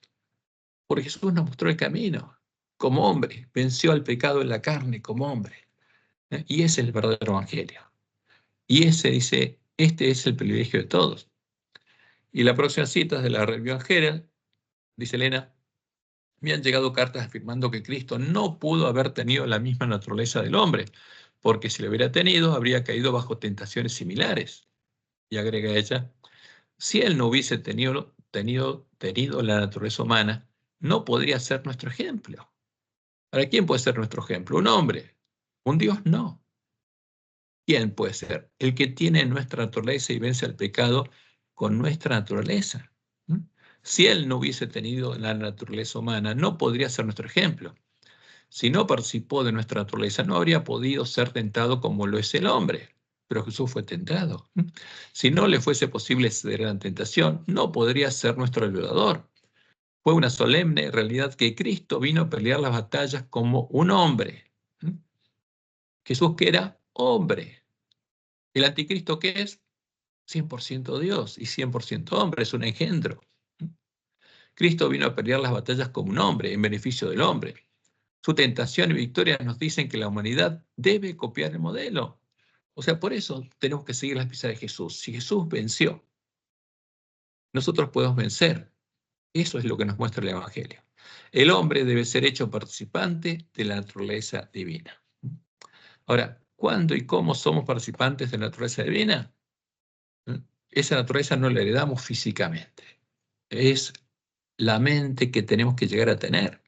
porque Jesús nos mostró el camino como hombre, venció al pecado en la carne como hombre. Y ese es el verdadero evangelio. Y ese dice, este es el privilegio de todos. Y la próxima cita es de la Review Herald, dice Elena, me han llegado cartas afirmando que Cristo no pudo haber tenido la misma naturaleza del hombre, porque si lo hubiera tenido, habría caído bajo tentaciones similares. Y agrega ella, si él no hubiese tenido la naturaleza humana, no podría ser nuestro ejemplo. ¿Para quién puede ser nuestro ejemplo? Un hombre. Un Dios no. ¿Quién puede ser? El que tiene nuestra naturaleza y vence al pecado con nuestra naturaleza. Si él no hubiese tenido la naturaleza humana, no podría ser nuestro ejemplo. Si no participó de nuestra naturaleza, no habría podido ser tentado como lo es el hombre. Pero Jesús fue tentado. Si no le fuese posible ceder a la tentación, no podría ser nuestro ayudador. Fue una solemne realidad que Cristo vino a pelear las batallas como un hombre. Jesús que era hombre. ¿El anticristo qué es? 100% Dios y 100% hombre, es un engendro. Cristo vino a pelear las batallas como un hombre, en beneficio del hombre. Su tentación y victoria nos dicen que la humanidad debe copiar el modelo. O sea, por eso tenemos que seguir las pisadas de Jesús. Si Jesús venció, nosotros podemos vencer. Eso es lo que nos muestra el Evangelio. El hombre debe ser hecho participante de la naturaleza divina. Ahora, ¿cuándo y cómo somos participantes de la naturaleza divina? Esa naturaleza no la heredamos físicamente. Es la mente que tenemos que llegar a tener.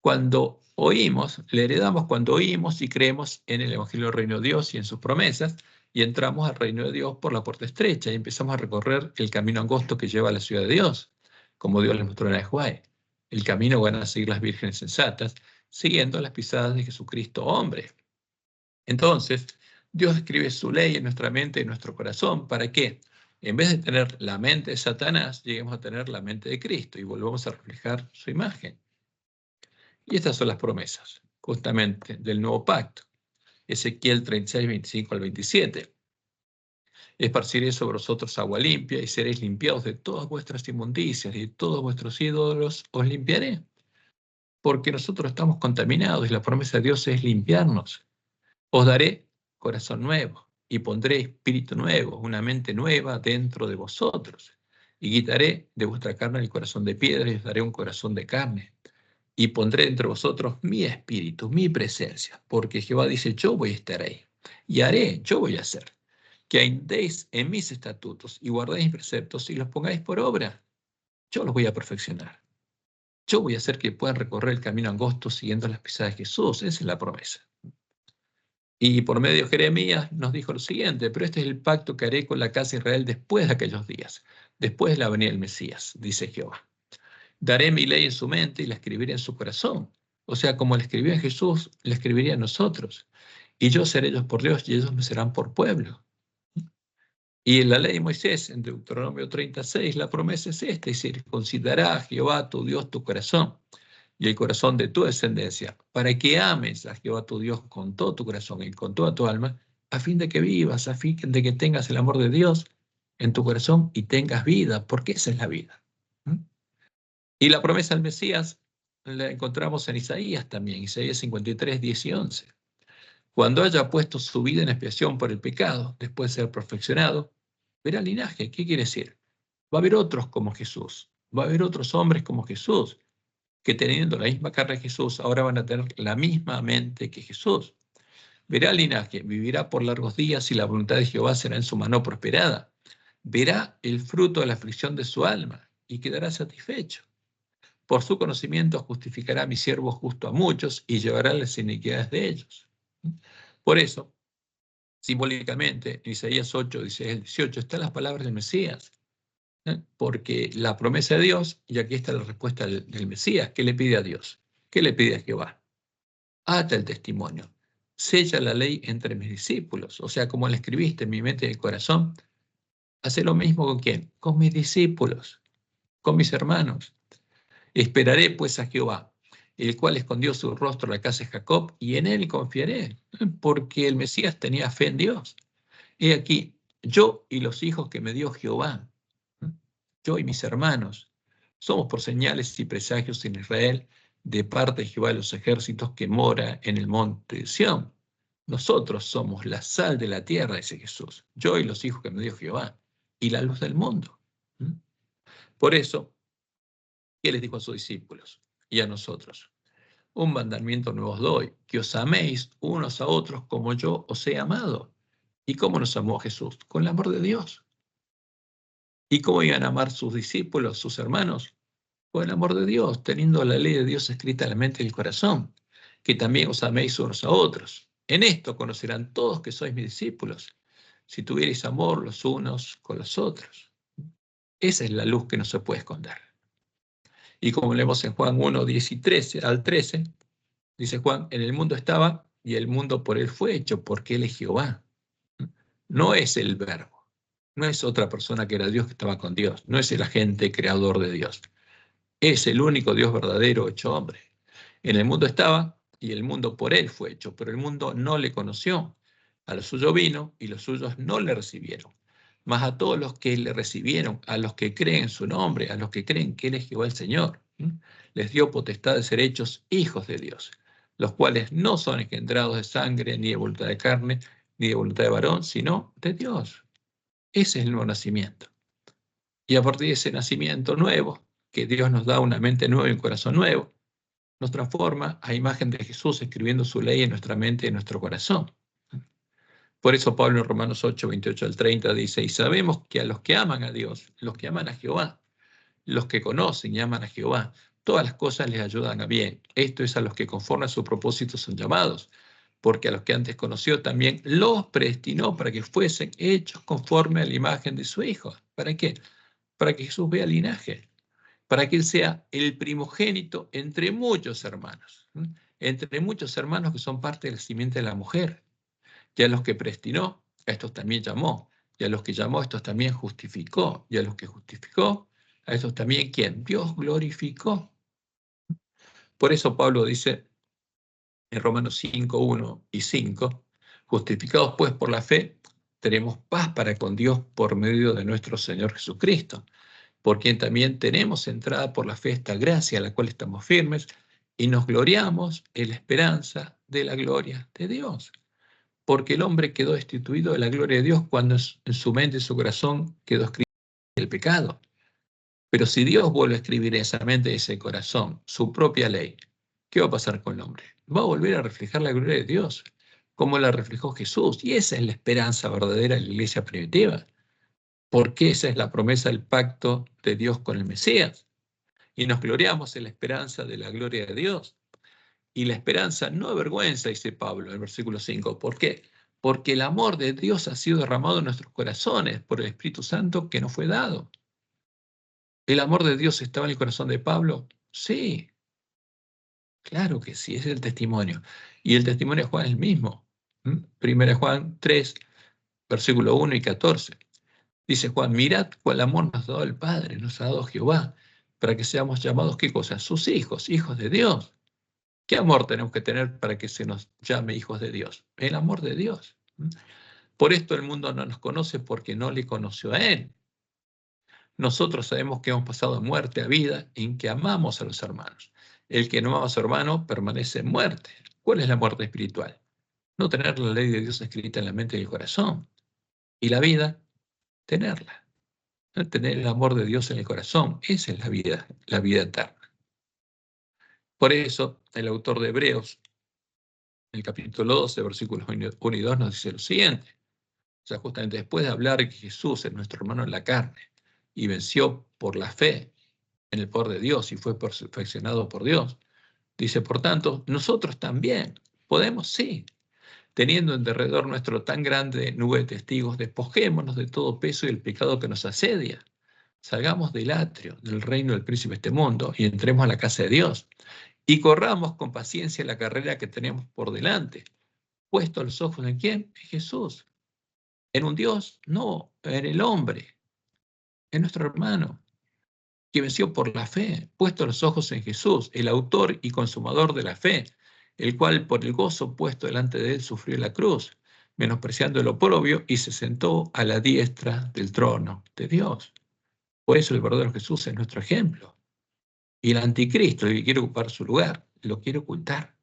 Cuando oímos, le heredamos cuando oímos y creemos en el Evangelio del Reino de Dios y en sus promesas, y entramos al Reino de Dios por la puerta estrecha y empezamos a recorrer el camino angosto que lleva a la ciudad de Dios, como Dios les mostró en Ajuay. El camino van a seguir las vírgenes sensatas, siguiendo las pisadas de Jesucristo hombre. Entonces, Dios escribe su ley en nuestra mente y en nuestro corazón. ¿Para qué? En vez de tener la mente de Satanás, lleguemos a tener la mente de Cristo y volvamos a reflejar su imagen. Y estas son las promesas, justamente, del nuevo pacto. Ezequiel 36, 25 al 27. Esparciré sobre vosotros agua limpia y seréis limpiados de todas vuestras inmundicias y de todos vuestros ídolos os limpiaré. Porque nosotros estamos contaminados y la promesa de Dios es limpiarnos. Os daré corazón nuevo y pondré espíritu nuevo, una mente nueva dentro de vosotros. Y quitaré de vuestra carne el corazón de piedra y os daré un corazón de carne. Y pondré entre vosotros mi espíritu, mi presencia, porque Jehová dice, yo voy a estar ahí. Y haré, yo voy a hacer, que andéis en mis estatutos y guardéis mis preceptos y los pongáis por obra. Yo los voy a perfeccionar. Yo voy a hacer que puedan recorrer el camino angosto siguiendo las pisadas de Jesús. Esa es la promesa. Y por medio de Jeremías nos dijo lo siguiente, pero este es el pacto que haré con la casa de Israel después de aquellos días, después de la venida del Mesías, dice Jehová. Daré mi ley en su mente y la escribiré en su corazón. O sea, como la escribió en Jesús, la escribiría en nosotros. Y yo seré ellos por Dios y ellos me serán por pueblo. Y en la ley de Moisés, en Deuteronomio 36, la promesa es esta, y circuncidará a Jehová tu Dios tu corazón y el corazón de tu descendencia, para que ames a Jehová tu Dios con todo tu corazón y con toda tu alma, a fin de que vivas, a fin de que tengas el amor de Dios en tu corazón y tengas vida, porque esa es la vida. Y la promesa del Mesías la encontramos en Isaías también, Isaías 53, 10 y 11. Cuando haya puesto su vida en expiación por el pecado, después de ser perfeccionado, verá linaje. ¿Qué quiere decir? Va a haber otros como Jesús, va a haber otros hombres como Jesús, que teniendo la misma carne de Jesús, ahora van a tener la misma mente que Jesús. Verá linaje, vivirá por largos días y la voluntad de Jehová será en su mano prosperada. Verá el fruto de la aflicción de su alma y quedará satisfecho. Por su conocimiento justificará a mi siervo justo a muchos y llevará las iniquidades de ellos. Por eso, simbólicamente, en Isaías 8, 16 al 18, están las palabras del Mesías. Porque la promesa de Dios, y aquí está la respuesta del Mesías, ¿qué le pide a Dios? ¿Qué le pide a Jehová? Ata el testimonio, sella la ley entre mis discípulos, o sea, como la escribiste en mi mente y en el corazón, hace lo mismo con quién, con mis discípulos, con mis hermanos. Esperaré pues a Jehová, el cual escondió su rostro en la casa de Jacob, y en él confiaré, porque el Mesías tenía fe en Dios. He aquí, yo y los hijos que me dio Jehová, yo y mis hermanos, somos por señales y presagios en Israel de parte de Jehová de los ejércitos que mora en el monte de Sión. Nosotros somos la sal de la tierra, dice Jesús, yo y los hijos que me dio Jehová, y la luz del mundo. Por eso, ¿qué les dijo a sus discípulos y a nosotros? Un mandamiento nuevo os doy, que os améis unos a otros como yo os he amado. ¿Y cómo nos amó Jesús? Con el amor de Dios. ¿Y cómo iban a amar sus discípulos, sus hermanos? Con el amor de Dios, teniendo la ley de Dios escrita en la mente y el corazón, que también os améis unos a otros. En esto conocerán todos que sois mis discípulos, si tuvierais amor los unos con los otros. Esa es la luz que no se puede esconder. Y como leemos en Juan 1, 10 y 13 al 13, dice Juan, en el mundo estaba y el mundo por él fue hecho, porque él es Jehová. No es el verbo, no es otra persona que era Dios que estaba con Dios, no es el agente creador de Dios. Es el único Dios verdadero hecho hombre. En el mundo estaba y el mundo por él fue hecho, pero el mundo no le conoció. A lo suyo vino y los suyos no le recibieron. Mas a todos los que le recibieron, a los que creen en su nombre, a los que creen que él es Jehová el Señor, les dio potestad de ser hechos hijos de Dios, los cuales no son engendrados de sangre, ni de voluntad de carne, ni de voluntad de varón, sino de Dios. Ese es el nuevo nacimiento. Y a partir de ese nacimiento nuevo, que Dios nos da una mente nueva y un corazón nuevo, nos transforma a imagen de Jesús escribiendo su ley en nuestra mente y en nuestro corazón. Por eso Pablo en Romanos 8, 28 al 30 dice, y sabemos que a los que aman a Dios, los que aman a Jehová, los que conocen y aman a Jehová, todas las cosas les ayudan a bien. Esto es a los que conforme a su propósito son llamados, porque a los que antes conoció también los predestinó para que fuesen hechos conforme a la imagen de su Hijo. ¿Para qué? Para que Jesús vea linaje, para que Él sea el primogénito entre muchos hermanos, entre muchos hermanos que son parte de la simiente de la mujer. Y a los que predestinó, a estos también llamó, y a los que llamó, a estos también justificó, y a los que justificó, a estos también, ¿quién? Dios glorificó. Por eso Pablo dice en Romanos 5, 1 y 5, justificados pues por la fe, tenemos paz para con Dios por medio de nuestro Señor Jesucristo, por quien también tenemos entrada por la fe esta gracia a la cual estamos firmes y nos gloriamos en la esperanza de la gloria de Dios. Porque el hombre quedó destituido de la gloria de Dios cuando en su mente y su corazón quedó escrito el pecado. Pero si Dios vuelve a escribir en esa mente y ese corazón su propia ley, ¿qué va a pasar con el hombre? Va a volver a reflejar la gloria de Dios, como la reflejó Jesús. Y esa es la esperanza verdadera de la iglesia primitiva, porque esa es la promesa del pacto de Dios con el Mesías. Y nos gloriamos en la esperanza de la gloria de Dios. Y la esperanza no avergüenza, dice Pablo en el versículo 5. ¿Por qué? Porque el amor de Dios ha sido derramado en nuestros corazones por el Espíritu Santo que nos fue dado. ¿El amor de Dios estaba en el corazón de Pablo? Sí, claro que sí, es el testimonio. Y el testimonio de Juan es el mismo. Primera Juan 3, versículo 1 y 14. Dice Juan, mirad cuál amor nos ha dado el Padre, nos ha dado Jehová, para que seamos llamados, ¿qué cosa? Sus hijos, hijos de Dios. ¿Qué amor tenemos que tener para que se nos llame hijos de Dios? El amor de Dios. Por esto el mundo no nos conoce porque no le conoció a Él. Nosotros sabemos que hemos pasado de muerte a vida en que amamos a los hermanos. El que no ama a su hermano permanece en muerte. ¿Cuál es la muerte espiritual? No tener la ley de Dios escrita en la mente y el corazón. Y la vida, tenerla. ¿No? Tener el amor de Dios en el corazón. Esa es la vida eterna. Por eso, el autor de Hebreos, en el capítulo 12, versículos 1 y 2, nos dice lo siguiente. O sea, justamente después de hablar que Jesús es nuestro hermano en la carne y venció por la fe en el poder de Dios y fue perfeccionado por Dios, dice, por tanto, nosotros también podemos, sí, teniendo en derredor nuestro tan grande nube de testigos, despojémonos de todo peso y el pecado que nos asedia. Salgamos del atrio, del reino del príncipe de este mundo y entremos a la casa de Dios y corramos con paciencia la carrera que tenemos por delante. Puesto los ojos en ¿quién? En Jesús. En un Dios, no, en el hombre, en nuestro hermano, que venció por la fe, puesto los ojos en Jesús, el autor y consumador de la fe, el cual por el gozo puesto delante de él sufrió la cruz, menospreciando el oprobio y se sentó a la diestra del trono de Dios. Por eso el verdadero Jesús es nuestro ejemplo. Y el anticristo, el que quiere ocupar su lugar, lo quiere ocultar.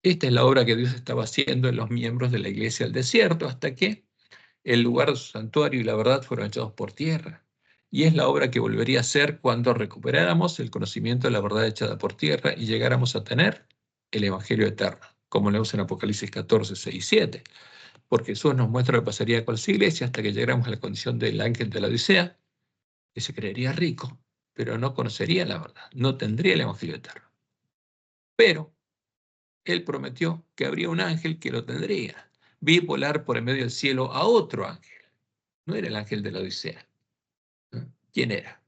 Esta es la obra que Dios estaba haciendo en los miembros de la iglesia del desierto, hasta que el lugar de su santuario y la verdad fueron echados por tierra. Y es la obra que volvería a hacer cuando recuperáramos el conocimiento de la verdad echada por tierra y llegáramos a tener el Evangelio eterno, como leemos en Apocalipsis 14, 6 y 7. Porque Jesús nos muestra lo que pasaría con las iglesias hasta que llegáramos a la condición del ángel de la Odisea, que se creería rico, pero no conocería la verdad, no tendría el Evangelio eterno. Pero Él prometió que habría un ángel que lo tendría. Vi volar por en medio del cielo a otro ángel. No era el ángel de la Odisea. ¿Quién era?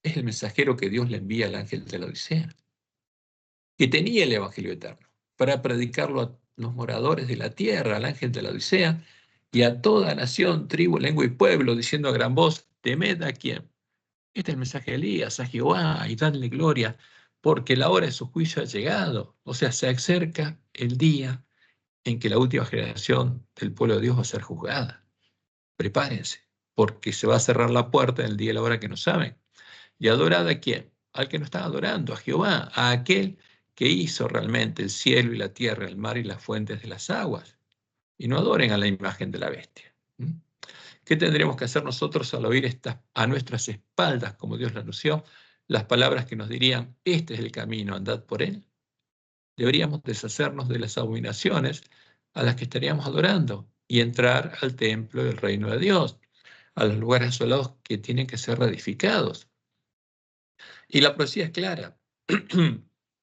Es el mensajero que Dios le envía al ángel de la Odisea, que tenía el Evangelio eterno, para predicarlo a los moradores de la tierra, al ángel de la Odisea, y a toda nación, tribu, lengua y pueblo, diciendo a gran voz, temed a quién. Este es el mensaje de Elías, a Jehová, y dadle gloria, porque la hora de su juicio ha llegado. O sea, se acerca el día en que la última generación del pueblo de Dios va a ser juzgada. Prepárense, porque se va a cerrar la puerta en el día y la hora que no saben. ¿Y adorad a quién? Al que no está adorando, a Jehová, a aquel que hizo realmente el cielo y la tierra, el mar y las fuentes de las aguas. Y no adoren a la imagen de la bestia. ¿Qué tendremos que hacer nosotros al oír a nuestras espaldas, como Dios lo anunció, las palabras que nos dirían, este es el camino, andad por él? Deberíamos deshacernos de las abominaciones a las que estaríamos adorando y entrar al templo del reino de Dios, a los lugares asolados que tienen que ser reedificados. Y la profecía es clara.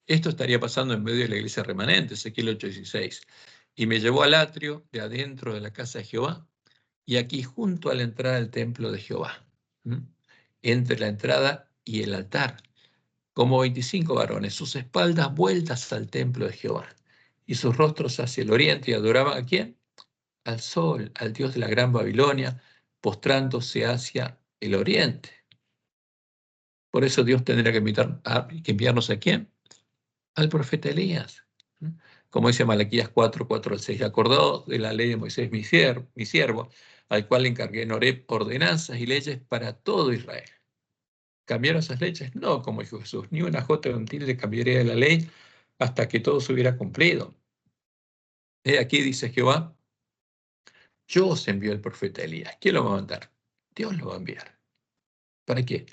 Esto estaría pasando en medio de la iglesia remanente, Ezequiel 8:16. Y me llevó al atrio de adentro de la casa de Jehová, y aquí junto a la entrada del templo de Jehová, entre la entrada y el altar, como 25 varones, sus espaldas vueltas al templo de Jehová, y sus rostros hacia el oriente, y adoraban ¿a quién? Al sol, al Dios de la gran Babilonia, postrándose hacia el oriente. Por eso Dios tendrá que enviarnos ¿a quién? Al profeta Elías, Como dice Malaquías 4:4-6, acordó de la ley de Moisés, mi siervo, al cual encargué en Horeb ordenanzas y leyes para todo Israel. ¿Cambiaron esas leyes? No, como dijo Jesús, ni una jota de un tilde cambiaría de la ley hasta que todo se hubiera cumplido. Aquí dice Jehová, yo os envío el profeta Elías. ¿Quién lo va a mandar? Dios lo va a enviar. ¿Para qué?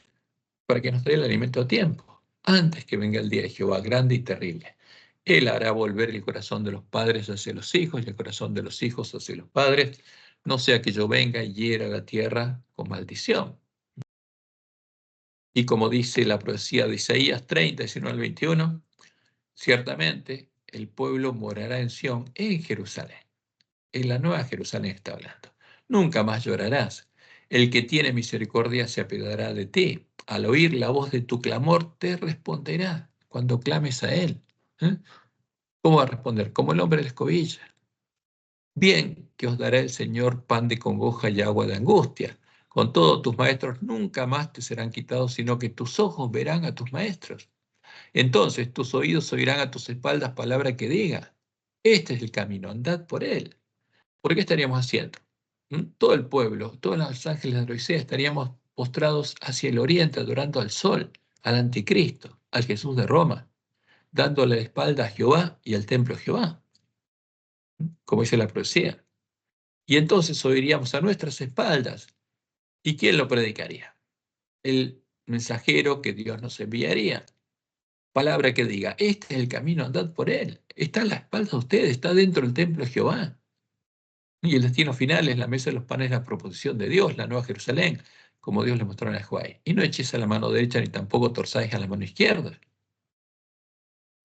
Para que nos dé el alimento a tiempo, antes que venga el día de Jehová grande y terrible. Él hará volver el corazón de los padres hacia los hijos y el corazón de los hijos hacia los padres, no sea que yo venga y hiera la tierra con maldición. Y como dice la profecía de Isaías 30, 19 al 21, ciertamente el pueblo morará en Sión, en Jerusalén. En la nueva Jerusalén está hablando. Nunca más llorarás. El que tiene misericordia se apiadará de ti. Al oír la voz de tu clamor, te responderá cuando clames a él. ¿Eh? ¿Cómo va a responder? Como el hombre de la escobilla. Bien que os dará el Señor pan de congoja y agua de angustia. Con todo, tus maestros nunca más te serán quitados, sino que tus ojos verán a tus maestros. Entonces tus oídos oirán a tus espaldas palabra que diga. Este es el camino, andad por él. ¿Por qué estaríamos haciendo? Todo el pueblo, todos los ángeles de la Odisea estaríamos postrados hacia el oriente, adorando al sol, al anticristo, al Jesús de Roma, dándole la espalda a Jehová y al templo de Jehová, como dice la profecía. Y entonces oiríamos a nuestras espaldas. ¿Y quién lo predicaría? El mensajero que Dios nos enviaría. Palabra que diga, este es el camino, andad por él. Está a la espalda de ustedes, está dentro del templo de Jehová. Y el destino final es la mesa de los panes, la proposición de Dios, la nueva Jerusalén, como Dios le mostró a Joai. Y no echéis a la mano derecha ni tampoco torzáis a la mano izquierda.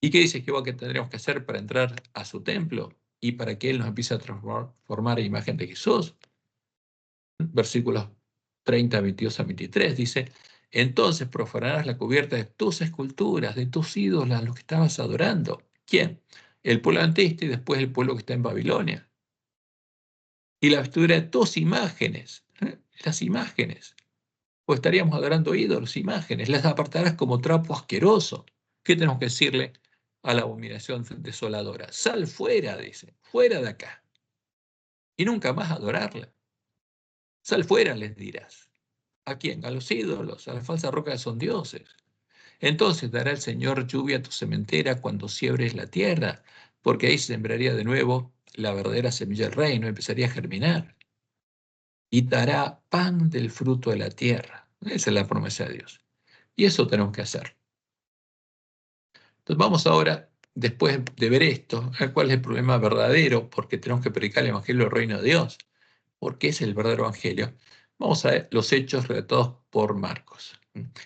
¿Y qué dice Jehová que tendremos que hacer para entrar a su templo y para que Él nos empiece a transformar a imagen de Jesús? Versículos 30, 22 a 23 dice, entonces profanarás la cubierta de tus esculturas, de tus ídolos, los que estabas adorando. ¿Quién? El pueblo antista y después el pueblo que está en Babilonia. Y la vestidura de tus imágenes, las imágenes, o estaríamos adorando ídolos, imágenes, las apartarás como trapo asqueroso. ¿Qué tenemos que decirle a la abominación desoladora? Sal fuera, dice, fuera de acá, y nunca más adorarla. Sal fuera, les dirás. ¿A quién? A los ídolos, a las falsas rocas que son dioses. Entonces dará el Señor lluvia a tu sementera cuando siembres la tierra, porque ahí sembraría de nuevo la verdadera semilla del reino, empezaría a germinar. Y dará pan del fruto de la tierra. Esa es la promesa de Dios. Y eso tenemos que hacer. Entonces vamos ahora, después de ver esto, a cuál es el problema verdadero, porque tenemos que predicar el Evangelio del Reino de Dios, porque es el verdadero Evangelio. Vamos a ver los hechos relatados por Marcos.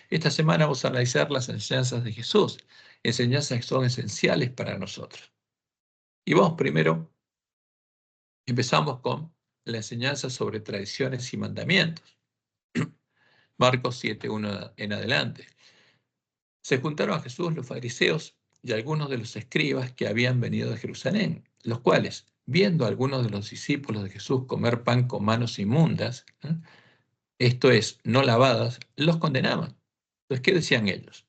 Esta semana vamos a analizar las enseñanzas de Jesús, enseñanzas que son esenciales para nosotros. Y vamos primero, empezamos con la enseñanza sobre tradiciones y mandamientos. Marcos 7:1 en adelante. Se juntaron a Jesús los fariseos y algunos de los escribas que habían venido de Jerusalén, los cuales, viendo a algunos de los discípulos de Jesús comer pan con manos inmundas, esto es, no lavadas, los condenaban. Entonces, ¿qué decían ellos?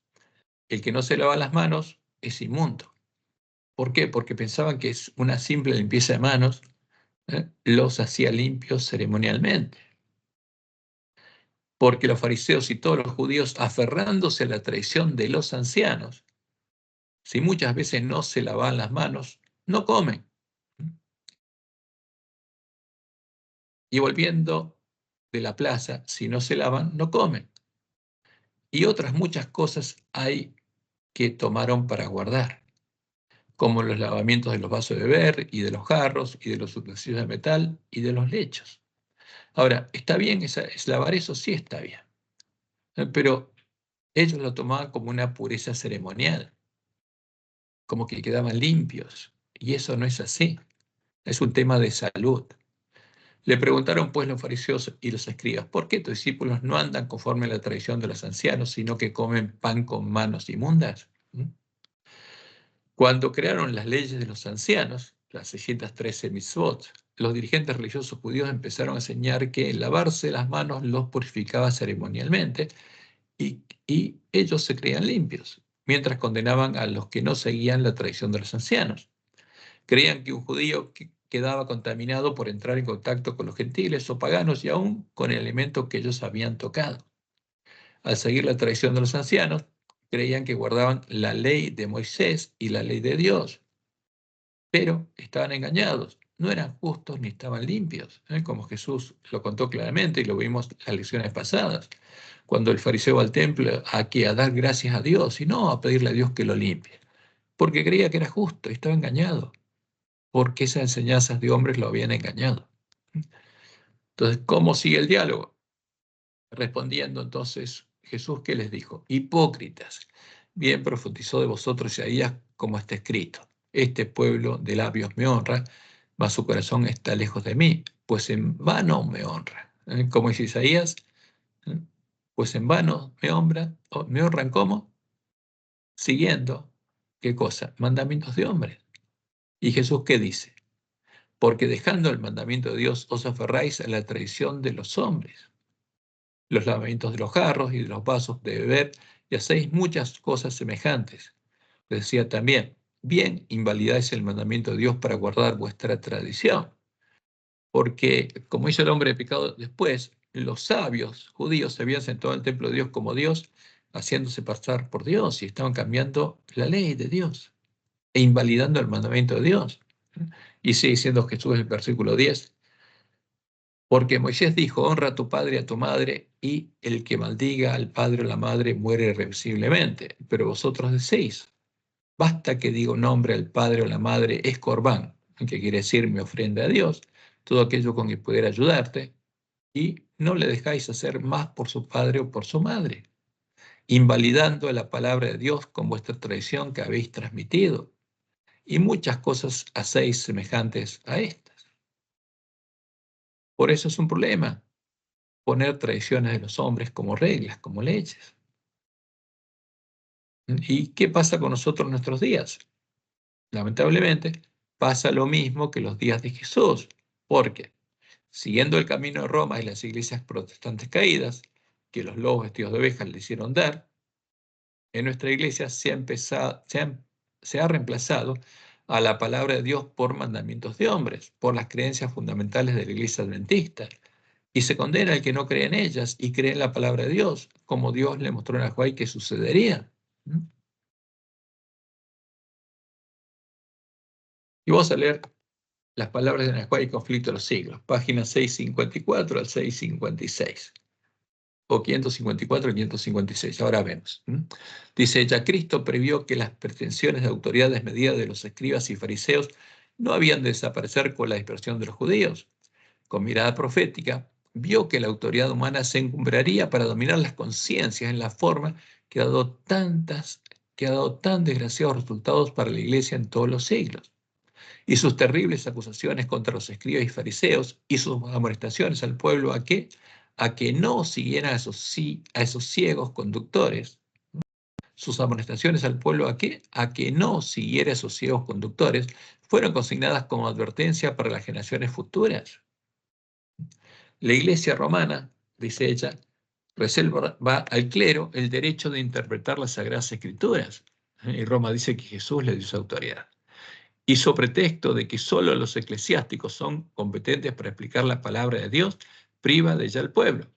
El que no se lava las manos es inmundo. ¿Por qué? Porque pensaban que es una simple limpieza de manos, los hacía limpios ceremonialmente. Porque los fariseos y todos los judíos, aferrándose a la tradición de los ancianos, si muchas veces no se lavan las manos, no comen. Y volviendo de la plaza, si no se lavan, no comen. Y otras muchas cosas hay que tomaron para guardar, como los lavamientos de los vasos de beber y de los jarros y de los utensilios de metal y de los lechos. Ahora, ¿está bien lavar eso? Sí está bien. Pero ellos lo tomaban como una pureza ceremonial, como que quedaban limpios. Y eso no es así. Es un tema de salud. Le preguntaron pues los fariseos y los escribas, ¿por qué tus discípulos no andan conforme a la tradición de los ancianos, sino que comen pan con manos inmundas? Cuando crearon las leyes de los ancianos, las 613 mitzvot, los dirigentes religiosos judíos empezaron a enseñar que lavarse las manos los purificaba ceremonialmente y ellos se creían limpios, mientras condenaban a los que no seguían la tradición de los ancianos. Creían que un judío quedaba contaminado por entrar en contacto con los gentiles o paganos y aún con el elemento que ellos habían tocado. Al seguir la tradición de los ancianos, creían que guardaban la ley de Moisés y la ley de Dios, pero estaban engañados, no eran justos ni estaban limpios, como Jesús lo contó claramente y lo vimos en las lecciones pasadas, cuando el fariseo va al templo a dar gracias a Dios y no a pedirle a Dios que lo limpie, porque creía que era justo y estaba engañado, porque esas enseñanzas de hombres lo habían engañado. Entonces, ¿cómo sigue el diálogo? Respondiendo entonces Jesús, ¿qué les dijo? Hipócritas, bien profetizó de vosotros Isaías como está escrito. Este pueblo de labios me honra, mas su corazón está lejos de mí, pues en vano me honra. Como dice Isaías, pues en vano me honran ¿cómo? Siguiendo, ¿qué cosa? Mandamientos de hombres. ¿Y Jesús qué dice? Porque dejando el mandamiento de Dios os aferráis a la tradición de los hombres, los lavamientos de los jarros y de los vasos de beber, y hacéis muchas cosas semejantes. Decía también, bien invalidáis el mandamiento de Dios para guardar vuestra tradición, porque como hizo el hombre de pecado después, los sabios judíos se habían sentado en el templo de Dios como Dios, haciéndose pasar por Dios, y estaban cambiando la ley de Dios e invalidando el mandamiento de Dios. Y sigue diciendo Jesús en el versículo 10, porque Moisés dijo, honra a tu padre y a tu madre, y el que maldiga al padre o la madre muere irreversiblemente. Pero vosotros decís, basta que diga un nombre al padre o la madre, es corbán, que quiere decir mi ofrenda a Dios, todo aquello con que pudiera ayudarte, y no le dejáis hacer más por su padre o por su madre, invalidando la palabra de Dios con vuestra tradición que habéis transmitido, y muchas cosas hacéis semejantes a estas. Por eso es un problema poner tradiciones de los hombres como reglas, como leyes. ¿Y qué pasa con nosotros en nuestros días? Lamentablemente, pasa lo mismo que los días de Jesús, porque siguiendo el camino de Roma y las iglesias protestantes caídas, que los lobos vestidos de ovejas le hicieron dar, en nuestra iglesia se ha reemplazado a la palabra de Dios por mandamientos de hombres, por las creencias fundamentales de la iglesia adventista, y se condena al que no cree en ellas y cree en la palabra de Dios, como Dios le mostró en Ajuay que sucedería. Y vamos a leer las palabras de Ajuay y Conflicto de los Siglos, páginas 654 al 656, o 554 al 556, ahora vemos. Dice, ya Cristo previó que las pretensiones de autoridad desmedida de los escribas y fariseos no habían de desaparecer con la dispersión de los judíos. Con mirada profética, vio que la autoridad humana se encumbraría para dominar las conciencias en la forma que ha dado tan desgraciados resultados para la Iglesia en todos los siglos. Y sus terribles acusaciones contra los escribas y fariseos y sus amonestaciones al pueblo a que no siguieran a esos ciegos conductores. Sus amonestaciones al pueblo a que no siguiera a esos ciegos conductores fueron consignadas como advertencia para las generaciones futuras. La Iglesia romana, dice ella, reserva al clero el derecho de interpretar las Sagradas Escrituras. Y Roma dice que Jesús le dio esa autoridad. Y sobre pretexto de que solo los eclesiásticos son competentes para explicar la palabra de Dios, priva de ella al pueblo.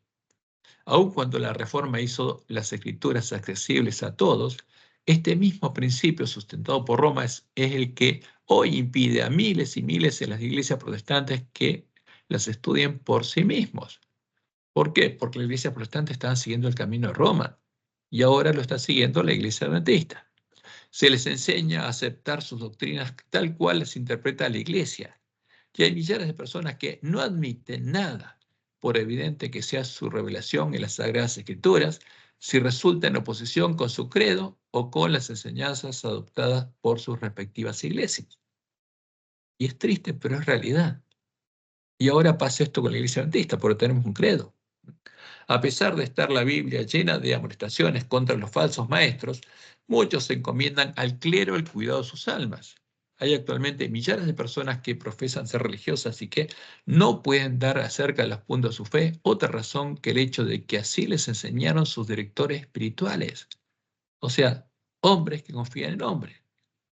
Aun cuando la Reforma hizo las Escrituras accesibles a todos, este mismo principio sustentado por Roma es el que hoy impide a miles y miles en las iglesias protestantes que las estudien por sí mismos. ¿Por qué? Porque la iglesia protestante estaba siguiendo el camino de Roma y ahora lo está siguiendo la iglesia adventista. Se les enseña a aceptar sus doctrinas tal cual las interpreta la iglesia. Y hay millares de personas que no admiten nada, por evidente que sea su revelación en las Sagradas Escrituras, si resulta en oposición con su credo o con las enseñanzas adoptadas por sus respectivas iglesias. Y es triste, pero es realidad. Y ahora pasa esto con la iglesia adventista, porque tenemos un credo. A pesar de estar la Biblia llena de amonestaciones contra los falsos maestros, muchos se encomiendan al clero el cuidado de sus almas. Hay actualmente millares de personas que profesan ser religiosas y que no pueden dar acerca de los puntos de su fe otra razón que el hecho de que así les enseñaron sus directores espirituales. O sea, hombres que confían en hombres.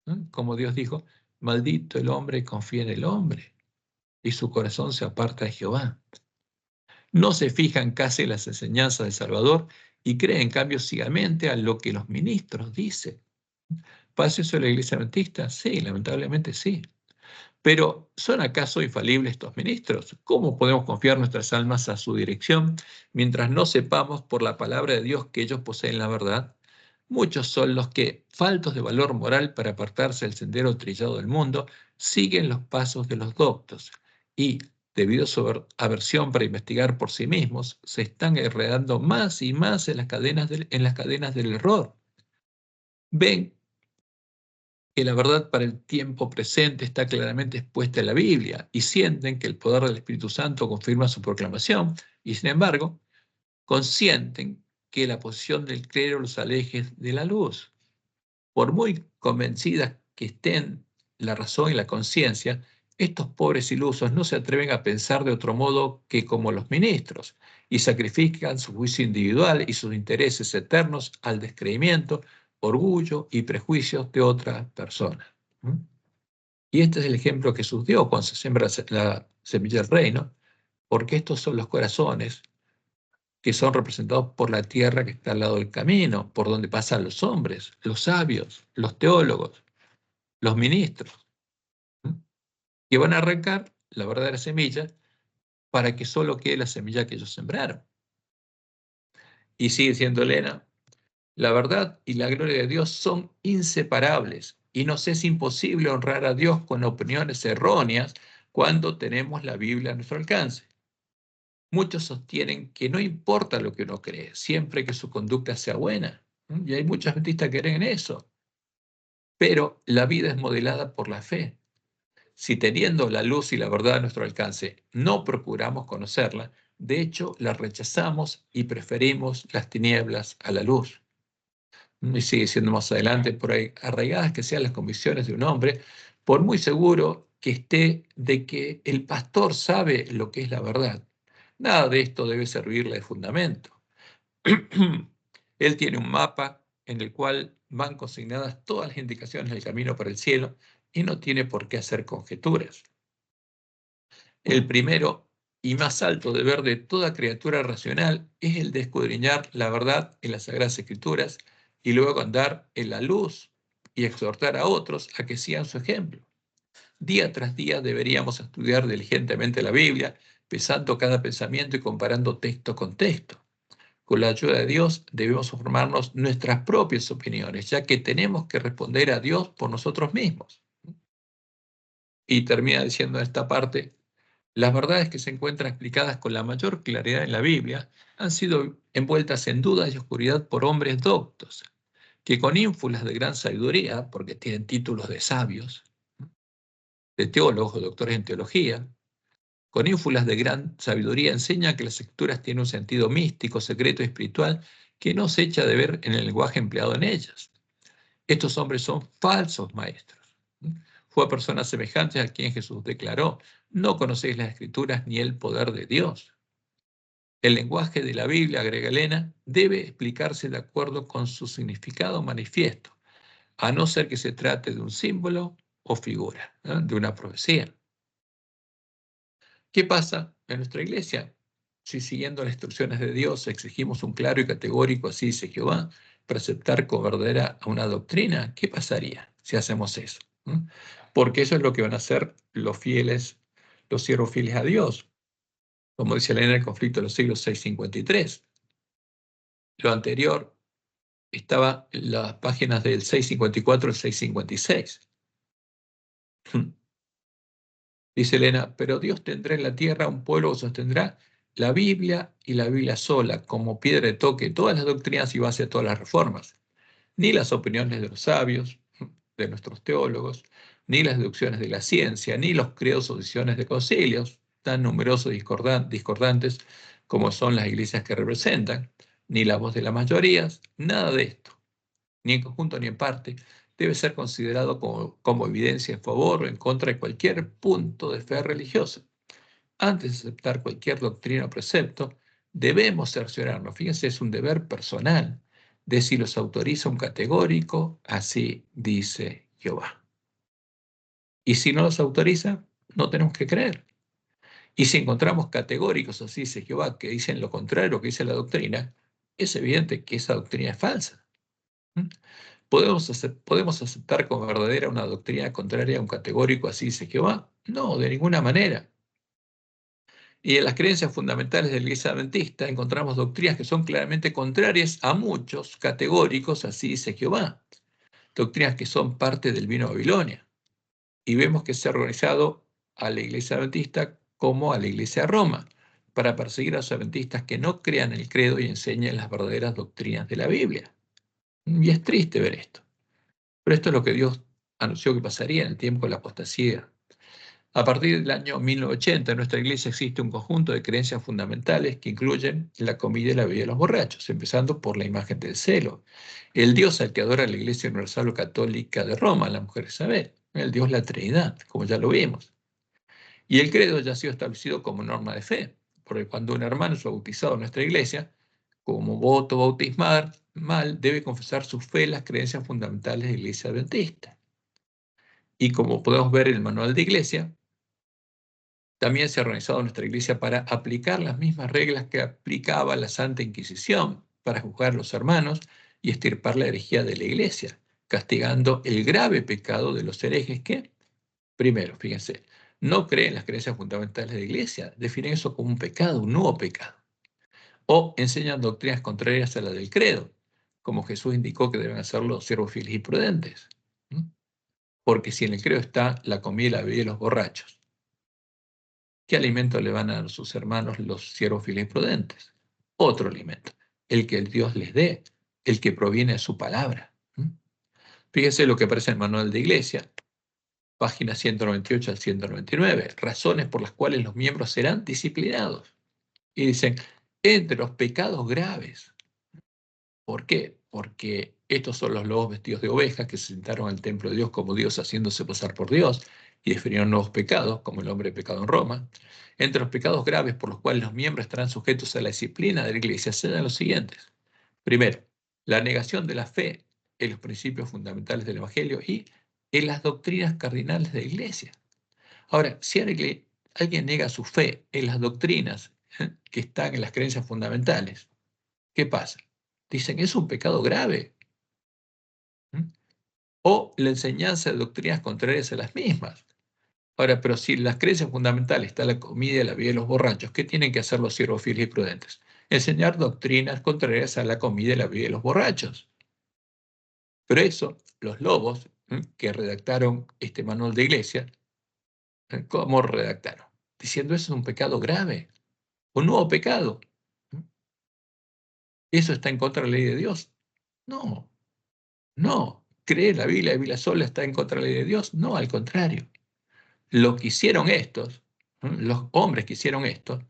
¿No? Como Dios dijo, Maldito el hombre que confía en el hombre y su corazón se aparta de Jehová. No se fijan casi en las enseñanzas del Salvador y creen en cambio ciegamente a lo que los ministros dicen. ¿Pasa eso en la iglesia adventista? Sí, lamentablemente sí. Pero, ¿son acaso infalibles estos ministros? ¿Cómo podemos confiar nuestras almas a su dirección mientras no sepamos por la palabra de Dios que ellos poseen la verdad? Muchos son los que, faltos de valor moral para apartarse del sendero trillado del mundo, siguen los pasos de los doctos y, debido a su aversión para investigar por sí mismos, se están enredando más y más en las cadenas del error. Ven que la verdad para el tiempo presente está claramente expuesta en la Biblia y sienten que el poder del Espíritu Santo confirma su proclamación y, sin embargo, consienten que la posición del clero los aleje de la luz. Por muy convencidas que estén la razón y la conciencia, estos pobres ilusos no se atreven a pensar de otro modo que como los ministros y sacrifican su juicio individual y sus intereses eternos al descreimiento, orgullo y prejuicios de otra persona. Y este es el ejemplo que Jesús dio cuando se siembra la semilla del reino, porque estos son los corazones que son representados por la tierra que está al lado del camino, por donde pasan los hombres, los sabios, los teólogos, los ministros, que van a arrancar la verdadera semilla para que solo quede la semilla que ellos sembraron. Y sigue diciendo Elena, la verdad y la gloria de Dios son inseparables y nos es imposible honrar a Dios con opiniones erróneas cuando tenemos la Biblia a nuestro alcance. Muchos sostienen que no importa lo que uno cree, siempre que su conducta sea buena. Y hay muchos adventistas que creen en eso. Pero la vida es modelada por la fe. Si teniendo la luz y la verdad a nuestro alcance no procuramos conocerla, de hecho la rechazamos y preferimos las tinieblas a la luz. Y sigue siendo más adelante, por ahí, arraigadas que sean las convicciones de un hombre, por muy seguro que esté de que el pastor sabe lo que es la verdad. Nada de esto debe servirle de fundamento. Él tiene un mapa en el cual van consignadas todas las indicaciones del camino para el cielo y no tiene por qué hacer conjeturas. El primero y más alto deber de toda criatura racional es el de escudriñar la verdad en las Sagradas Escrituras y luego andar en la luz y exhortar a otros a que sigan su ejemplo. Día tras día deberíamos estudiar diligentemente la Biblia, pesando cada pensamiento y comparando texto con texto. Con la ayuda de Dios debemos formarnos nuestras propias opiniones, ya que tenemos que responder a Dios por nosotros mismos. Y termina diciendo en esta parte, las verdades que se encuentran explicadas con la mayor claridad en la Biblia han sido envueltas en dudas y oscuridad por hombres doctos, que con ínfulas de gran sabiduría, porque tienen títulos de sabios, de teólogos, doctores en teología, con ínfulas de gran sabiduría enseñan que las escrituras tienen un sentido místico, secreto y espiritual que no se echa de ver en el lenguaje empleado en ellas. Estos hombres son falsos maestros. Fue a personas semejantes a quien Jesús declaró, no conocéis las escrituras ni el poder de Dios. El lenguaje de la Biblia, agrega Elena, debe explicarse de acuerdo con su significado manifiesto, a no ser que se trate de un símbolo o figura, ¿no?, de una profecía. ¿Qué pasa en nuestra iglesia? Si siguiendo las instrucciones de Dios exigimos un claro y categórico, así dice Jehová, para aceptar como verdadera una doctrina, ¿qué pasaría si hacemos eso? Porque eso es lo que van a hacer los fieles, los siervos fieles a Dios, como dice Elena en el conflicto de los siglos 653. Lo anterior estaba en las páginas del 654 al 656. Dice Elena, pero Dios tendrá en la tierra un pueblo que sostendrá la Biblia y la Biblia sola, como piedra de toque, todas las doctrinas y base de todas las reformas. Ni las opiniones de los sabios, de nuestros teólogos, ni las deducciones de la ciencia, ni los credos o decisiones de concilios, tan numerosos y discordantes como son las iglesias que representan, ni la voz de las mayorías, nada de esto, ni en conjunto ni en parte, debe ser considerado como evidencia en favor o en contra de cualquier punto de fe religiosa. Antes de aceptar cualquier doctrina o precepto, debemos cerciorarnos, fíjense, es un deber personal, de si los autoriza un categórico, así dice Jehová. Y si no los autoriza, no tenemos que creer. Y si encontramos categóricos, así dice Jehová, que dicen lo contrario que dice la doctrina, es evidente que esa doctrina es falsa. ¿Mm? ¿Podemos aceptar como verdadera una doctrina contraria a un categórico, así dice Jehová? No, de ninguna manera. Y en las creencias fundamentales de la Iglesia Adventista encontramos doctrinas que son claramente contrarias a muchos categóricos, así dice Jehová. Doctrinas que son parte del vino de Babilonia. Y vemos que se ha organizado a la Iglesia Adventista como a la Iglesia de Roma, para perseguir a los adventistas que no crean el credo y enseñen las verdaderas doctrinas de la Biblia. Y es triste ver esto. Pero esto es lo que Dios anunció que pasaría en el tiempo de la apostasía. A partir del año 1980, en nuestra iglesia existe un conjunto de creencias fundamentales que incluyen la comida y la bebida de los borrachos, empezando por la imagen del celo. El Dios al que adora la Iglesia Universal Católica de Roma, la mujer Isabel. El Dios la Trinidad, como ya lo vimos. Y el credo ya ha sido establecido como norma de fe, porque cuando un hermano es bautizado en nuestra iglesia, como voto bautismal, debe confesar su fe en las creencias fundamentales de la Iglesia Adventista. Y como podemos ver en el manual de iglesia, también se ha organizado nuestra iglesia para aplicar las mismas reglas que aplicaba la Santa Inquisición para juzgar a los hermanos y extirpar la herejía de la iglesia, castigando el grave pecado de los herejes que, primero, fíjense, no creen las creencias fundamentales de la iglesia, definen eso como un pecado, un nuevo pecado, o enseñan doctrinas contrarias a la del credo, como Jesús indicó que deben hacerlo siervos fieles y prudentes. Porque si en el credo está la comida y la bebida de los borrachos, ¿qué alimento le van a dar a sus hermanos los siervos fieles y prudentes? Otro alimento, el que el Dios les dé, el que proviene de su palabra. Fíjese lo que aparece en el manual de iglesia, páginas 198 al 199, razones por las cuales los miembros serán disciplinados. Y dicen, entre los pecados graves. ¿Por qué? Porque estos son los lobos vestidos de ovejas que se sentaron al templo de Dios como Dios haciéndose pasar por Dios y definieron nuevos pecados, como el hombre pecado en Roma. Entre los pecados graves por los cuales los miembros estarán sujetos a la disciplina de la iglesia se dan los siguientes. Primero, la negación de la fe en los principios fundamentales del Evangelio y en las doctrinas cardinales de la iglesia. Ahora, si alguien niega su fe en las doctrinas que están en las creencias fundamentales, ¿qué pasa? Dicen, es un pecado grave. O la enseñanza de doctrinas contrarias a las mismas. Ahora, pero si en las creencias fundamentales está la comida y la bebida de los borrachos, ¿qué tienen que hacer los siervos fieles y prudentes? Enseñar doctrinas contrarias a la comida y la bebida de los borrachos. Pero eso, los lobos que redactaron este manual de iglesia, ¿cómo redactaron? Diciendo, eso es un pecado grave, un nuevo pecado. ¿Eso está en contra de la ley de Dios? No, no. ¿Cree la Biblia sola está en contra de la ley de Dios? No, al contrario. Lo que hicieron estos, los hombres que hicieron esto,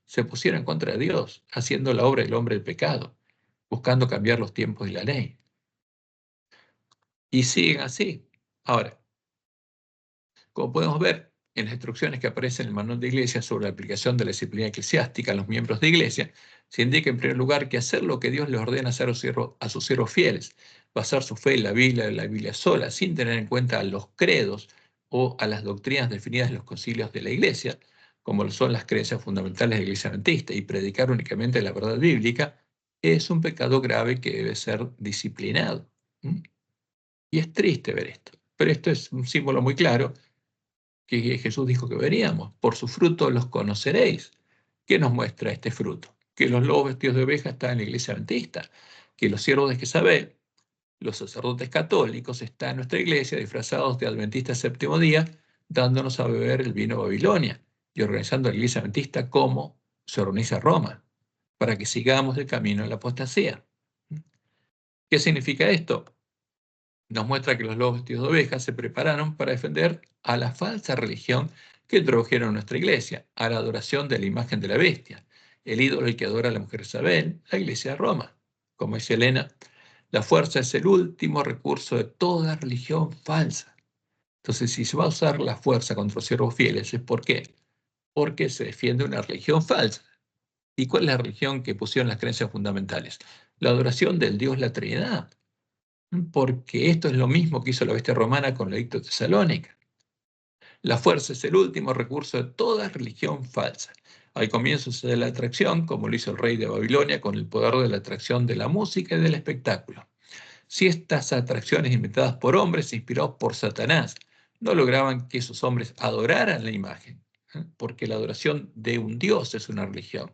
se pusieron en contra de Dios, haciendo la obra del hombre del pecado, buscando cambiar los tiempos y la ley. Y siguen así. Ahora, como podemos ver en las instrucciones que aparecen en el manual de iglesia sobre la aplicación de la disciplina eclesiástica a los miembros de iglesia, se indica en primer lugar que hacer lo que Dios les ordena hacer a sus siervos fieles, basar su fe en la Biblia sola, sin tener en cuenta los credos o a las doctrinas definidas en los concilios de la iglesia, como lo son las creencias fundamentales de la iglesia adventista, y predicar únicamente la verdad bíblica, es un pecado grave que debe ser disciplinado. Y es triste ver esto, pero esto es un símbolo muy claro que Jesús dijo que veríamos. Por su fruto los conoceréis. ¿Qué nos muestra este fruto? Que los lobos vestidos de oveja están en la iglesia adventista, que los siervos de Jezabel, los sacerdotes católicos, están en nuestra iglesia disfrazados de adventistas séptimo día, dándonos a beber el vino de Babilonia y organizando la iglesia adventista como se organiza Roma, para que sigamos el camino de la apostasía. ¿Qué significa esto? Nos muestra que los lobos vestidos de ovejas se prepararon para defender a la falsa religión que introdujeron a nuestra iglesia, a la adoración de la imagen de la bestia, el ídolo el que adora a la mujer Isabel, la iglesia de Roma. Como dice Elena, la fuerza es el último recurso de toda religión falsa. Entonces, si se va a usar la fuerza contra los siervos fieles, ¿es por qué? Porque se defiende una religión falsa. ¿Y cuál es la religión que pusieron las creencias fundamentales? La adoración del Dios la Trinidad. Porque esto es lo mismo que hizo la bestia romana con la Edicto de Tesalónica. La fuerza es el último recurso de toda religión falsa. Al comienzo se da la atracción, como lo hizo el rey de Babilonia, con el poder de la atracción de la música y del espectáculo. Si estas atracciones inventadas por hombres, inspirados por Satanás, no lograban que esos hombres adoraran la imagen, porque la adoración de un dios es una religión.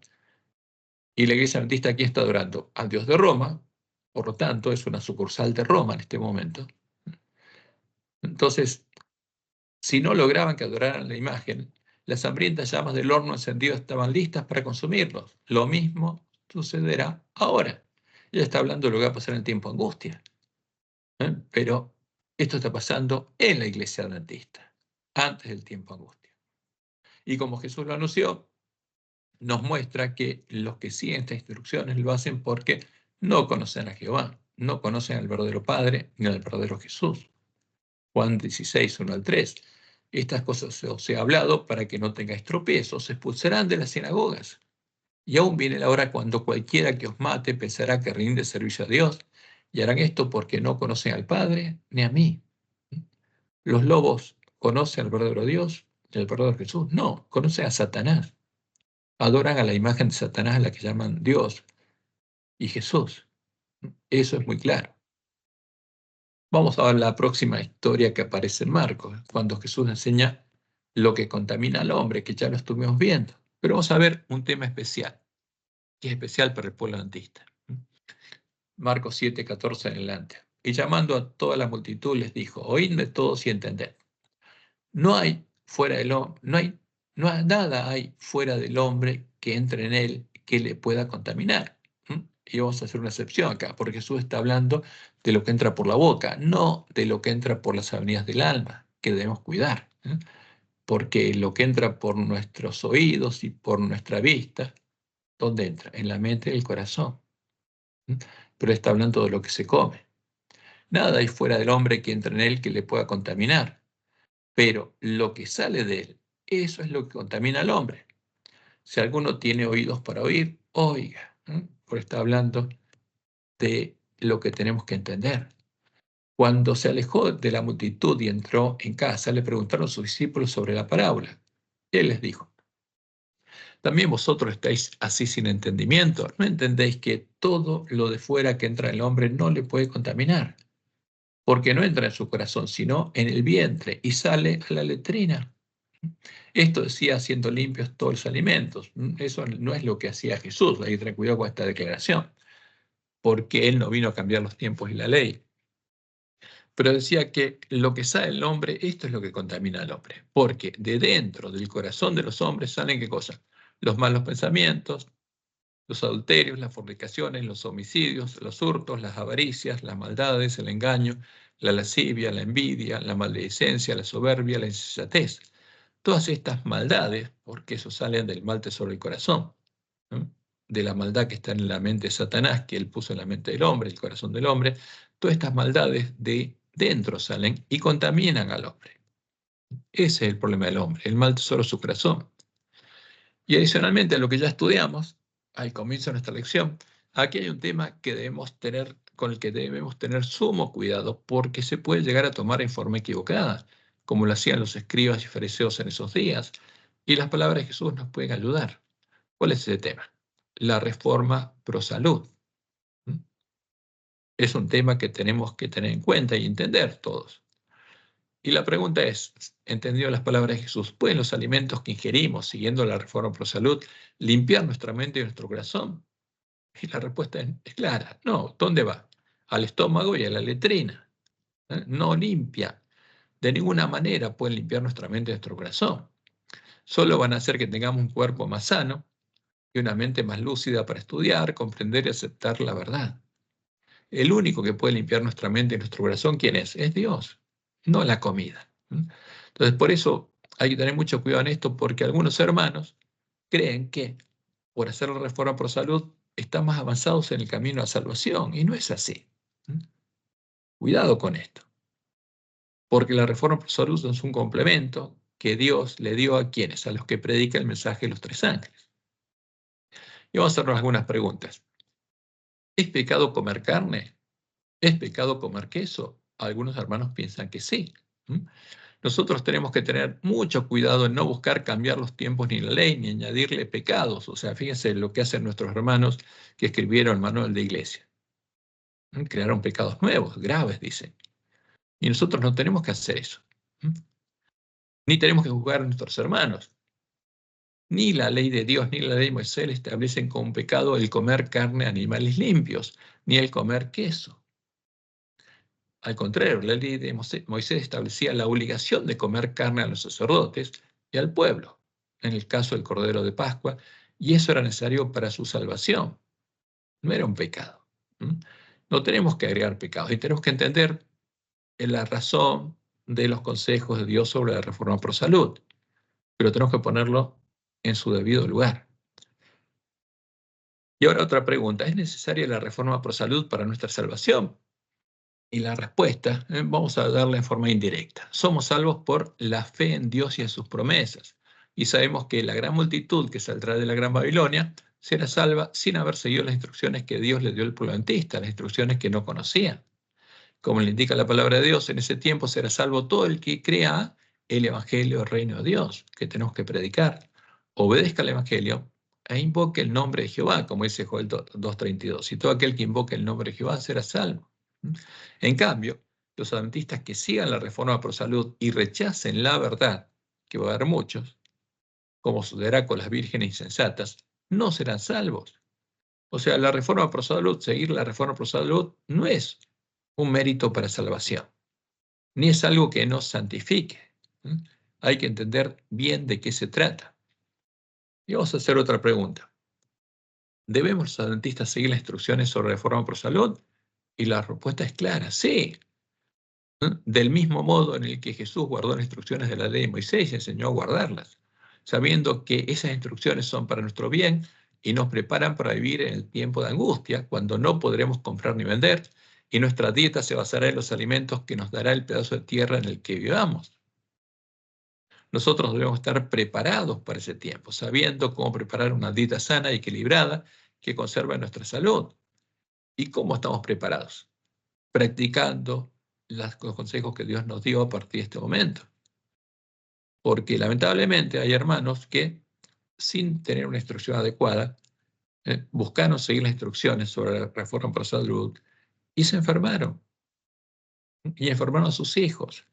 Y la iglesia adventista aquí está adorando al dios de Roma, por lo tanto es una sucursal de Roma en este momento. Entonces, si no lograban que adoraran la imagen, las hambrientas llamas del horno encendido estaban listas para consumirlos. Lo mismo sucederá ahora. Ella está hablando de lo que va a pasar en el tiempo de angustia. Pero esto está pasando en la iglesia adventista, antes del tiempo de angustia. Y como Jesús lo anunció, nos muestra que los que siguen estas instrucciones lo hacen porque no conocen a Jehová, no conocen al verdadero Padre ni al verdadero Jesús. Juan 16, 1 al 3. Estas cosas os he hablado para que no tengáis tropiezos, se expulsarán de las sinagogas. Y aún viene la hora cuando cualquiera que os mate pensará que rinde servicio a Dios, y harán esto porque no conocen al Padre ni a mí. Los lobos conocen al verdadero Dios y al verdadero Jesús. No, conocen a Satanás. Adoran a la imagen de Satanás, a la que llaman Dios y Jesús. Eso es muy claro. Vamos a ver la próxima historia que aparece en Marcos, cuando Jesús enseña lo que contamina al hombre, que ya lo estuvimos viendo. Pero vamos a ver un tema especial, que es especial para el pueblo adventista. Marcos 7, 14 en adelante. Y llamando a toda la multitud les dijo, oídme todos y entended. No hay fuera del hombre, nada hay fuera del hombre que entre en él que le pueda contaminar. Y vamos a hacer una excepción acá, porque Jesús está hablando de lo que entra por la boca, no de lo que entra por las avenidas del alma, que debemos cuidar. Porque lo que entra por nuestros oídos y por nuestra vista, ¿dónde entra? En la mente y el corazón. Pero está hablando de lo que se come. Nada hay fuera del hombre que entre en él que le pueda contaminar. Pero lo que sale de él, eso es lo que contamina al hombre. Si alguno tiene oídos para oír, oiga. Porque está hablando de lo que tenemos que entender. Cuando se alejó de la multitud y entró en casa, le preguntaron a sus discípulos sobre la parábola. Él les dijo, ¿también vosotros estáis así sin entendimiento? ¿No entendéis que todo lo de fuera que entra en el hombre no le puede contaminar? Porque no entra en su corazón, sino en el vientre y sale a la letrina. Esto decía haciendo limpios todos los alimentos. Eso no es lo que hacía Jesús. Hay que tener cuidado con esta declaración, porque Él no vino a cambiar los tiempos y la ley. Pero decía que lo que sale del hombre, esto es lo que contamina al hombre. Porque de dentro del corazón de los hombres salen ¿qué cosa? Los malos pensamientos, los adulterios, las fornicaciones, los homicidios, los hurtos, las avaricias, las maldades, el engaño, la lascivia, la envidia, la maledicencia, la soberbia, la insensatez. Todas estas maldades, porque eso salen del mal tesoro del corazón, ¿no? De la maldad que está en la mente de Satanás, que él puso en la mente del hombre, el corazón del hombre, todas estas maldades de dentro salen y contaminan al hombre. Ese es el problema del hombre, el mal tesoro de su corazón. Y adicionalmente a lo que ya estudiamos al comienzo de nuestra lección, aquí hay un tema que debemos tener, con el que debemos tener sumo cuidado, porque se puede llegar a tomar en forma equivocada, como lo hacían los escribas y fariseos en esos días, y las palabras de Jesús nos pueden ayudar. ¿Cuál es ese tema? La reforma pro salud. Es un tema que tenemos que tener en cuenta y entender todos. Y la pregunta es, entendiendo las palabras de Jesús, ¿pueden los alimentos que ingerimos siguiendo la reforma pro salud limpiar nuestra mente y nuestro corazón? Y la respuesta es clara, no. ¿Dónde va? Al estómago y a la letrina. No limpia. De ninguna manera pueden limpiar nuestra mente y nuestro corazón. Solo van a hacer que tengamos un cuerpo más sano y una mente más lúcida para estudiar, comprender y aceptar la verdad. El único que puede limpiar nuestra mente y nuestro corazón, ¿quién es? Es Dios, no la comida. Entonces, por eso hay que tener mucho cuidado en esto, porque algunos hermanos creen que por hacer la reforma por salud están más avanzados en el camino a salvación, y no es así. Cuidado con esto, porque la reforma por salud es un complemento que Dios le dio a quienes, a los que predica el mensaje de los tres ángeles. Y vamos a hacernos algunas preguntas. ¿Es pecado comer carne? ¿Es pecado comer queso? Algunos hermanos piensan que sí. Nosotros tenemos que tener mucho cuidado en no buscar cambiar los tiempos ni la ley, ni añadirle pecados. O sea, fíjense lo que hacen nuestros hermanos que escribieron el manual de iglesia. Crearon pecados nuevos, graves, dicen. Y nosotros no tenemos que hacer eso. Ni tenemos que juzgar a nuestros hermanos. Ni la ley de Dios ni la ley de Moisés establecen como pecado el comer carne de animales limpios, ni el comer queso. Al contrario, la ley de Moisés establecía la obligación de comer carne a los sacerdotes y al pueblo, en el caso del Cordero de Pascua, y eso era necesario para su salvación. No era un pecado. No tenemos que agregar pecados y tenemos que entender la razón de los consejos de Dios sobre la reforma pro salud, pero tenemos que ponerlo en su debido lugar. Y ahora otra pregunta, ¿es necesaria la reforma pro salud para nuestra salvación? Y la respuesta, vamos a darla en forma indirecta. Somos salvos por la fe en Dios y en sus promesas. Y sabemos que la gran multitud que saldrá de la Gran Babilonia será salva sin haber seguido las instrucciones que Dios le dio al pueblo adventista, las instrucciones que no conocían. Como le indica la palabra de Dios, en ese tiempo será salvo todo el que crea el Evangelio del Reino de Dios, que tenemos que predicar. Obedezca al Evangelio e invoque el nombre de Jehová, como dice Joel 2:32. Y todo aquel que invoque el nombre de Jehová será salvo. En cambio, los adventistas que sigan la reforma pro salud y rechacen la verdad, que va a haber muchos, como sucederá con las vírgenes insensatas, no serán salvos. O sea, la reforma pro salud, seguir la reforma pro salud, no es un mérito para salvación, ni es algo que nos santifique. Hay que entender bien de qué se trata. Y vamos a hacer otra pregunta. ¿Debemos los adventistas seguir las instrucciones sobre la reforma pro salud? Y la respuesta es clara, sí. Del mismo modo en el que Jesús guardó las instrucciones de la ley de Moisés y enseñó a guardarlas, sabiendo que esas instrucciones son para nuestro bien y nos preparan para vivir en el tiempo de angustia, cuando no podremos comprar ni vender, y nuestra dieta se basará en los alimentos que nos dará el pedazo de tierra en el que vivamos. Nosotros debemos estar preparados para ese tiempo, sabiendo cómo preparar una dieta sana y equilibrada que conserve nuestra salud. ¿Y cómo estamos preparados? Practicando los consejos que Dios nos dio a partir de este momento. Porque lamentablemente hay hermanos que, sin tener una instrucción adecuada, buscaron seguir las instrucciones sobre la reforma pro salud y se enfermaron. Y enfermaron a sus hijos.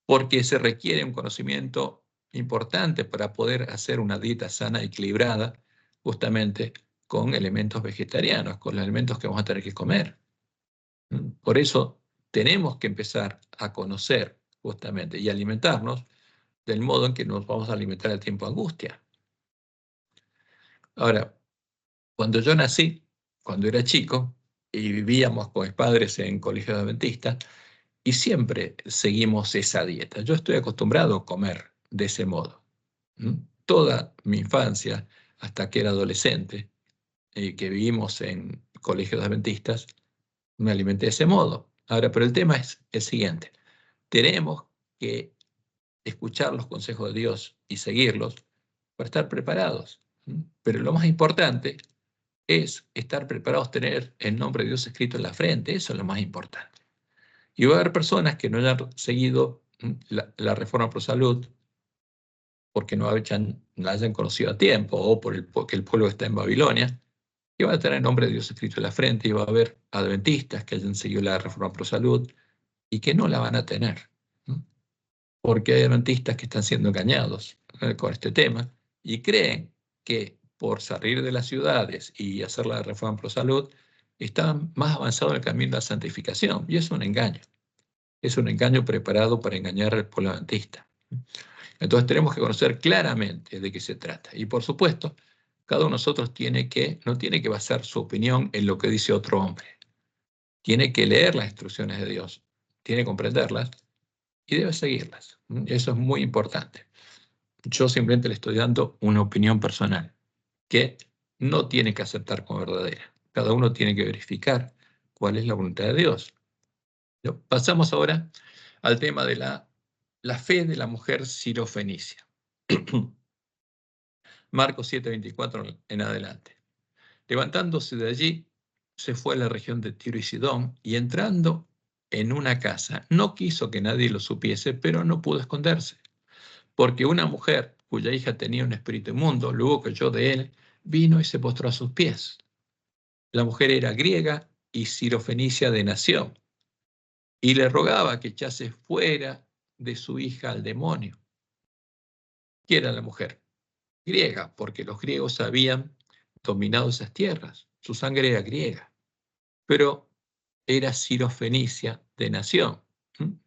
Porque se requiere un conocimiento importante para poder hacer una dieta sana, equilibrada, justamente con elementos vegetarianos, con los alimentos que vamos a tener que comer. Por eso tenemos que empezar a conocer justamente y alimentarnos del modo en que nos vamos a alimentar al tiempo de angustia. Ahora, cuando yo nací, cuando era chico, y vivíamos con mis padres en colegios adventistas, y siempre seguimos esa dieta. Yo estoy acostumbrado a comer de ese modo. Toda mi infancia, hasta que era adolescente, y que vivimos en colegios adventistas, me alimenté de ese modo. Ahora, pero el tema es el siguiente. Tenemos que escuchar los consejos de Dios y seguirlos para estar preparados. Pero lo más importante es estar preparados, tener el nombre de Dios escrito en la frente. Eso es lo más importante. Y va a haber personas que no hayan seguido la reforma pro salud porque no la hayan conocido a tiempo o porque el pueblo está en Babilonia, y van a tener el nombre de Dios escrito en la frente, y va a haber adventistas que hayan seguido la reforma pro salud y que no la van a tener. Porque hay adventistas que están siendo engañados con este tema y creen que por salir de las ciudades y hacer la reforma pro salud están más avanzados en el camino de la santificación, y es un engaño. Es un engaño preparado para engañar al pueblo adventista. Entonces tenemos que conocer claramente de qué se trata. Y por supuesto, cada uno de nosotros no tiene que basar su opinión en lo que dice otro hombre. Tiene que leer las instrucciones de Dios, tiene que comprenderlas y debe seguirlas. Eso es muy importante. Yo simplemente le estoy dando una opinión personal que no tiene que aceptar como verdadera. Cada uno tiene que verificar cuál es la voluntad de Dios. Pasamos ahora al tema de la fe de la mujer sirofenicia. Marcos 7:24 en adelante. Levantándose de allí, se fue a la región de Tiro y Sidón, y entrando en una casa. No quiso que nadie lo supiese, pero no pudo esconderse. Porque una mujer cuya hija tenía un espíritu inmundo, luego que oyó de él, vino y se postró a sus pies. La mujer era griega y sirofenicia de nación, y le rogaba que echase fuera de su hija al demonio. ¿Quién era la mujer? Griega, porque los griegos habían dominado esas tierras. Su sangre era griega, pero era sirofenicia de nación.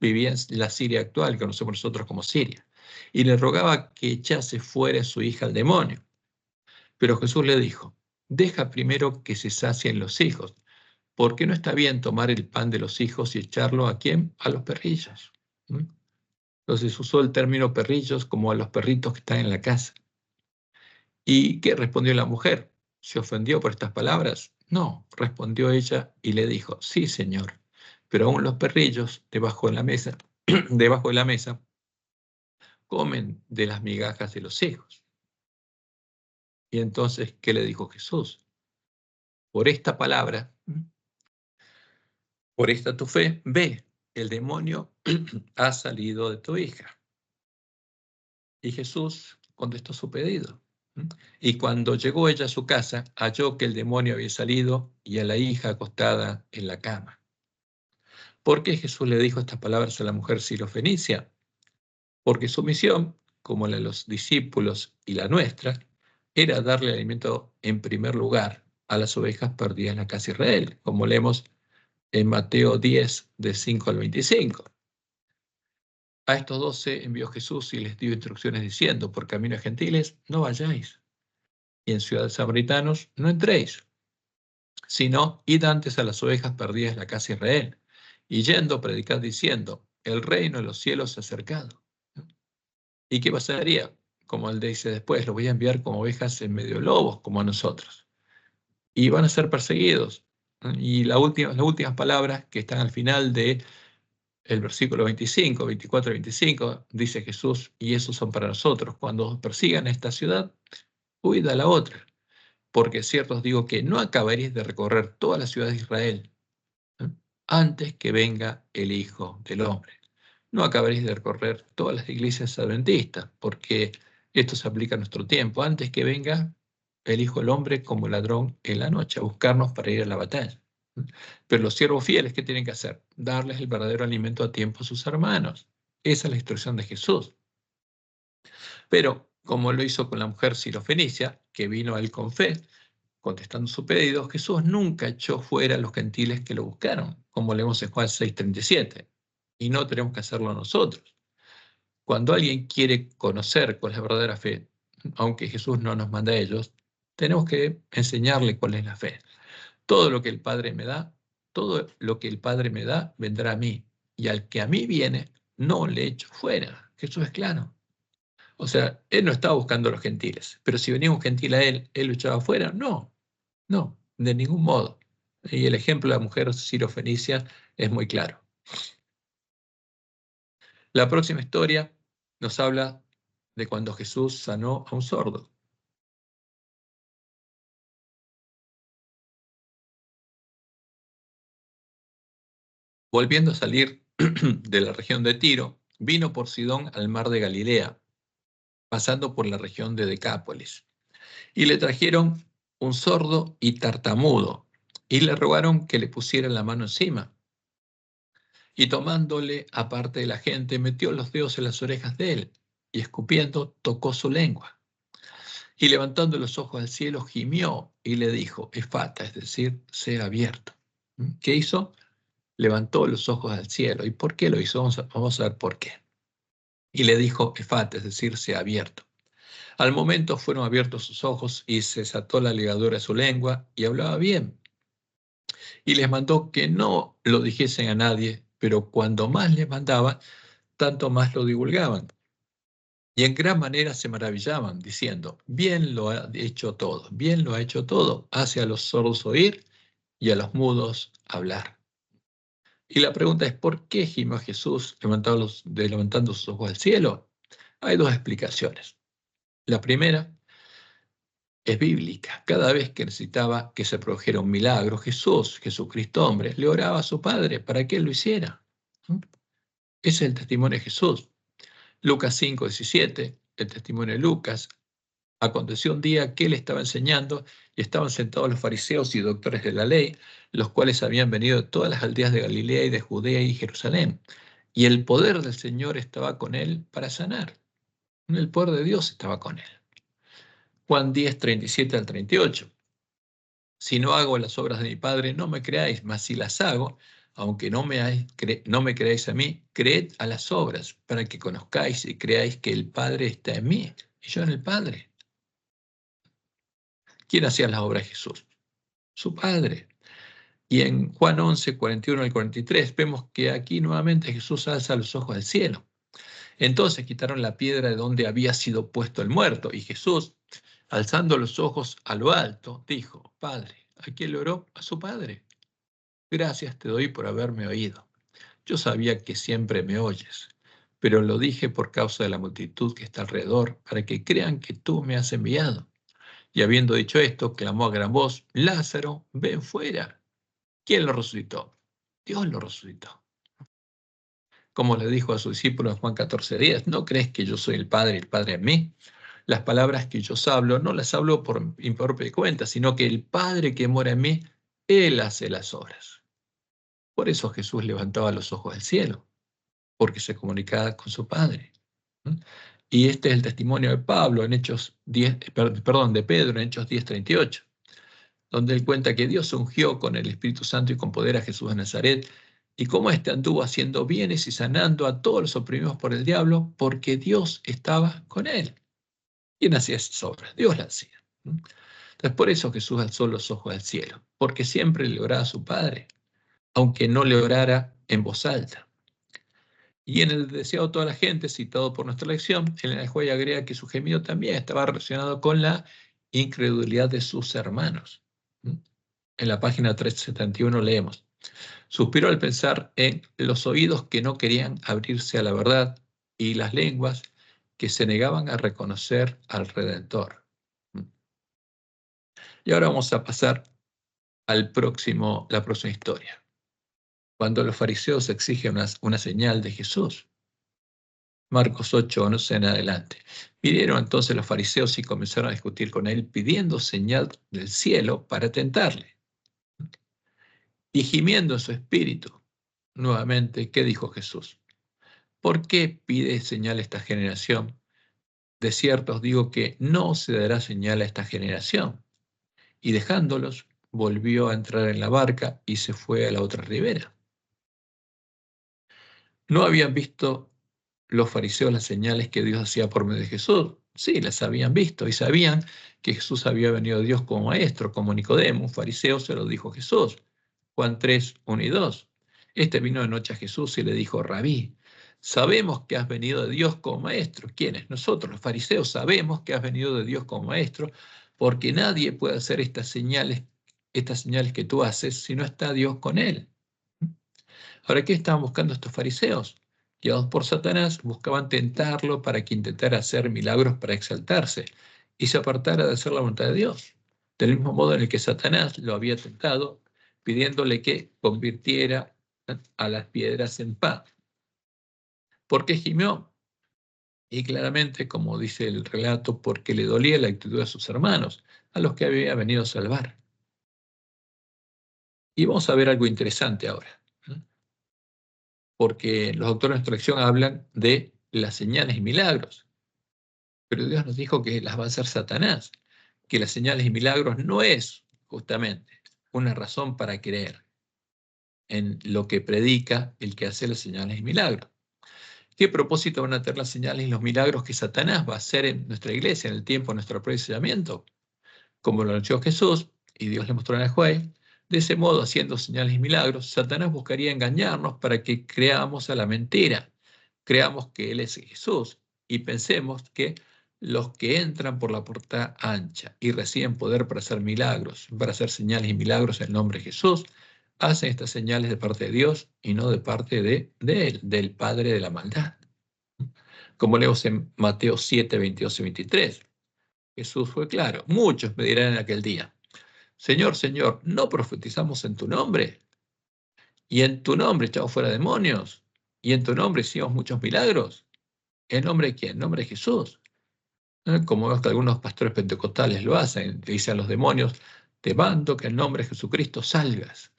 Vivía en la Siria actual, que conocemos nosotros como Siria. Y le rogaba que echase fuera a su hija al demonio. Pero Jesús le dijo, deja primero que se sacien los hijos, porque no está bien tomar el pan de los hijos y echarlo ¿a quién? A los perrillos. Entonces usó el término perrillos como a los perritos que están en la casa. ¿Y qué respondió la mujer? ¿Se ofendió por estas palabras? No, respondió ella y le dijo, sí, señor, pero aún los perrillos debajo de la mesa, debajo de la mesa, comen de las migajas de los hijos. Y entonces, ¿qué le dijo Jesús? Por esta palabra, por esta tu fe, ve, el demonio ha salido de tu hija. Y Jesús contestó su pedido. Y cuando llegó ella a su casa, halló que el demonio había salido y a la hija acostada en la cama. ¿Por qué Jesús le dijo estas palabras a la mujer sirofenicia? Porque su misión, como la de los discípulos y la nuestra, era darle alimento en primer lugar a las ovejas perdidas en la casa de Israel, como leemos en Mateo 10, de 5 al 25. A estos 12 envió Jesús y les dio instrucciones diciendo, por caminos gentiles no vayáis, y en ciudades samaritanos no entréis, sino id antes a las ovejas perdidas de la casa de Israel, y yendo predicad diciendo, el reino de los cielos se ha acercado. ¿Y qué pasaría? Como él dice después, los voy a enviar como ovejas en medio de lobos, como a nosotros. Y van a ser perseguidos. Y las últimas palabras que están al final de el versículo 25, 24 y 25, dice Jesús, y esos son para nosotros. Cuando os persigan esta ciudad, huid a la otra. Porque cierto os digo que no acabaréis de recorrer todas las ciudades de Israel antes que venga el Hijo del Hombre. No acabaréis de recorrer todas las iglesias adventistas, porque esto se aplica a nuestro tiempo, antes que venga el Hijo del Hombre como ladrón en la noche, a buscarnos para ir a la batalla. Pero los siervos fieles, ¿qué tienen que hacer? Darles el verdadero alimento a tiempo a sus hermanos. Esa es la instrucción de Jesús. Pero, como lo hizo con la mujer sirofenicia, que vino a él con fe, contestando su pedido, Jesús nunca echó fuera a los gentiles que lo buscaron, como leemos en Juan 6:37. Y no tenemos que hacerlo nosotros. Cuando alguien quiere conocer cuál es la verdadera fe, aunque Jesús no nos manda a ellos, tenemos que enseñarle cuál es la fe. Todo lo que el Padre me da, todo lo que el Padre me da, vendrá a mí. Y al que a mí viene, no le echo fuera. Jesús es claro. O sea, él no estaba buscando a los gentiles, pero si venía un gentil a él, ¿él lo echaba fuera? No, no, de ningún modo. Y el ejemplo de la mujer sirofenicia es muy claro. La próxima historia nos habla de cuando Jesús sanó a un sordo. Volviendo a salir de la región de Tiro, vino por Sidón al mar de Galilea, pasando por la región de Decápolis. Y le trajeron un sordo y tartamudo, y le rogaron que le pusiera la mano encima. Y tomándole aparte de la gente, metió los dedos en las orejas de él, y escupiendo, tocó su lengua. Y levantando los ojos al cielo, gimió y le dijo, efata, es decir, sea abierto. ¿Qué hizo? Levantó los ojos al cielo. ¿Y por qué lo hizo? Vamos a ver por qué. Y le dijo, efata, es decir, sea abierto. Al momento fueron abiertos sus ojos y se desató la ligadura de su lengua y hablaba bien. Y les mandó que no lo dijesen a nadie, pero cuando más les mandaba, tanto más lo divulgaban. Y en gran manera se maravillaban, diciendo, bien lo ha hecho todo, bien lo ha hecho todo, hace a los sordos oír y a los mudos hablar. Y la pregunta es, ¿por qué gimió Jesús levantando sus ojos al cielo? Hay dos explicaciones. La primera es bíblica. Cada vez que necesitaba que se produjera un milagro, Jesucristo hombre, le oraba a su Padre para que Él lo hiciera. Ese es el testimonio de Jesús. Lucas 5:17, el testimonio de Lucas. Aconteció un día que él estaba enseñando y estaban sentados los fariseos y doctores de la ley, los cuales habían venido de todas las aldeas de Galilea y de Judea y Jerusalén. Y el poder del Señor estaba con él para sanar. El poder de Dios estaba con él. Juan 10:37 al 38. Si no hago las obras de mi Padre, no me creáis, mas si las hago, aunque no me creáis a mí, creed a las obras, para que conozcáis y creáis que el Padre está en mí y yo en el Padre. ¿Quién hacía las obras de Jesús? Su Padre. Y en Juan 11:41 al 43, vemos que aquí nuevamente Jesús alza los ojos al cielo. Entonces quitaron la piedra de donde había sido puesto el muerto, y Jesús, alzando los ojos a lo alto, dijo: Padre. ¿A quién le oró? A su Padre. Gracias te doy por haberme oído. Yo sabía que siempre me oyes, pero lo dije por causa de la multitud que está alrededor, para que crean que tú me has enviado. Y habiendo dicho esto, clamó a gran voz: Lázaro, ven fuera. ¿Quién lo resucitó? Dios lo resucitó. Como le dijo a sus discípulos en Juan 14:10, ¿no crees que yo soy el Padre y el Padre en mí? Las palabras que yo os hablo, no las hablo por mi propia cuenta, sino que el Padre que mora en mí, Él hace las obras. Por eso Jesús levantaba los ojos al cielo, porque se comunicaba con su Padre. Y este es el testimonio de Pablo en Hechos 10, de Pedro en Hechos 10:38, donde él cuenta que Dios ungió con el Espíritu Santo y con poder a Jesús de Nazaret, y cómo éste anduvo haciendo bienes y sanando a todos los oprimidos por el diablo, porque Dios estaba con él. ¿Quién hacía esas obras? Dios las hacía. Entonces, por eso Jesús alzó los ojos al cielo, porque siempre le oraba a su Padre, aunque no le orara en voz alta. Y en el deseado de toda la gente, citado por nuestra lección, el lenguaje agrega que su gemido también estaba relacionado con la incredulidad de sus hermanos. En la página 371 leemos: suspiró al pensar en los oídos que no querían abrirse a la verdad y las lenguas que se negaban a reconocer al Redentor. Y ahora vamos a pasar la próxima historia, cuando los fariseos exigen una señal de Jesús. Marcos 8:11 en adelante. Vinieron entonces los fariseos y comenzaron a discutir con él, pidiendo señal del cielo para tentarle. Y gimiendo en su espíritu, nuevamente, ¿qué dijo Jesús? ¿Por qué pide señal esta generación? De cierto os digo que no se dará señal a esta generación. Y dejándolos, volvió a entrar en la barca y se fue a la otra ribera. ¿No habían visto los fariseos las señales que Dios hacía por medio de Jesús? Sí, las habían visto y sabían que Jesús había venido a Dios como maestro, como Nicodemo, un fariseo, se lo dijo Jesús. Juan 3:1 y 2. Este vino de noche a Jesús y le dijo: Rabí, sabemos que has venido de Dios como maestro. ¿Quiénes? Nosotros, los fariseos, sabemos que has venido de Dios como maestro, porque nadie puede hacer estas señales que tú haces si no está Dios con él. Ahora, ¿qué estaban buscando estos fariseos? Guiados por Satanás, buscaban tentarlo para que intentara hacer milagros para exaltarse y se apartara de hacer la voluntad de Dios. Del mismo modo en el que Satanás lo había tentado, pidiéndole que convirtiera a las piedras en pan. ¿Por qué gimió? Y claramente, como dice el relato, porque le dolía la actitud de sus hermanos, a los que había venido a salvar. Y vamos a ver algo interesante ahora, porque los autores de nuestra lección hablan de las señales y milagros, pero Dios nos dijo que las va a hacer Satanás, que las señales y milagros no es justamente una razón para creer en lo que predica el que hace las señales y milagros. ¿Qué propósito van a tener las señales y los milagros que Satanás va a hacer en nuestra iglesia, en el tiempo de nuestro apreciamiento? Como lo anunció Jesús, y Dios le mostró en el juez, de ese modo, haciendo señales y milagros, Satanás buscaría engañarnos para que creamos a la mentira, creamos que Él es Jesús, y pensemos que los que entran por la puerta ancha y reciben poder para hacer milagros, para hacer señales y milagros en el nombre de Jesús, hacen estas señales de parte de Dios y no de parte de Él, del Padre de la maldad. Como leemos en Mateo 7:22 y 23. Jesús fue claro. Muchos me dirán en aquel día, Señor, Señor, ¿no profetizamos en tu nombre? ¿Y en tu nombre echamos fuera demonios? ¿Y en tu nombre hicimos muchos milagros? ¿En nombre de quién? En nombre de Jesús. Como veo que algunos pastores pentecostales lo hacen, le dicen a los demonios, te mando que en nombre de Jesucristo salgas.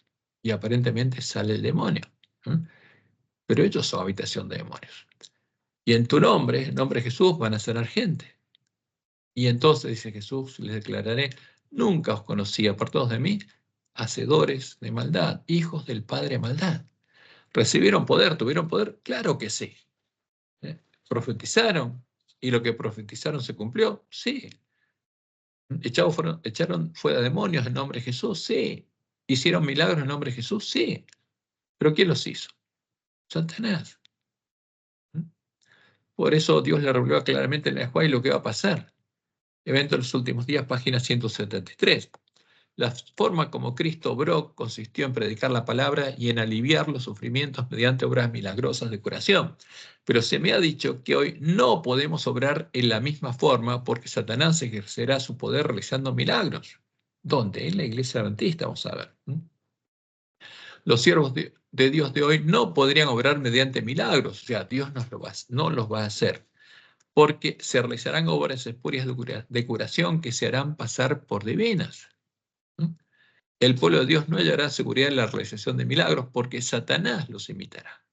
Y aparentemente sale el demonio. ¿eh? Pero ellos son habitación de demonios. Y en tu nombre, en nombre de Jesús, van a sanar gente. Y entonces, dice Jesús, les declararé, nunca os conocí, apartados de mí, hacedores de maldad, hijos del Padre maldad. ¿Recibieron poder? ¿Tuvieron poder? Claro que sí. ¿Profetizaron? ¿Y lo que profetizaron se cumplió? Sí. ¿Echaron fuera demonios en nombre de Jesús? Sí. ¿Hicieron milagros en nombre de Jesús? Sí. ¿Pero quién los hizo? Satanás. Por eso Dios le reveló claramente en el Juan lo que va a pasar. Evento de los últimos días, página 173. La forma como Cristo obró consistió en predicar la palabra y en aliviar los sufrimientos mediante obras milagrosas de curación. Pero se me ha dicho que hoy no podemos obrar en la misma forma porque Satanás ejercerá su poder realizando milagros. ¿Dónde? En la iglesia adventista, vamos a ver. Los siervos de Dios de hoy no podrían obrar mediante milagros, o sea, Dios no los va a hacer, porque se realizarán obras espurias de curación que se harán pasar por divinas. El pueblo de Dios no hallará seguridad en la realización de milagros porque Satanás los imitará.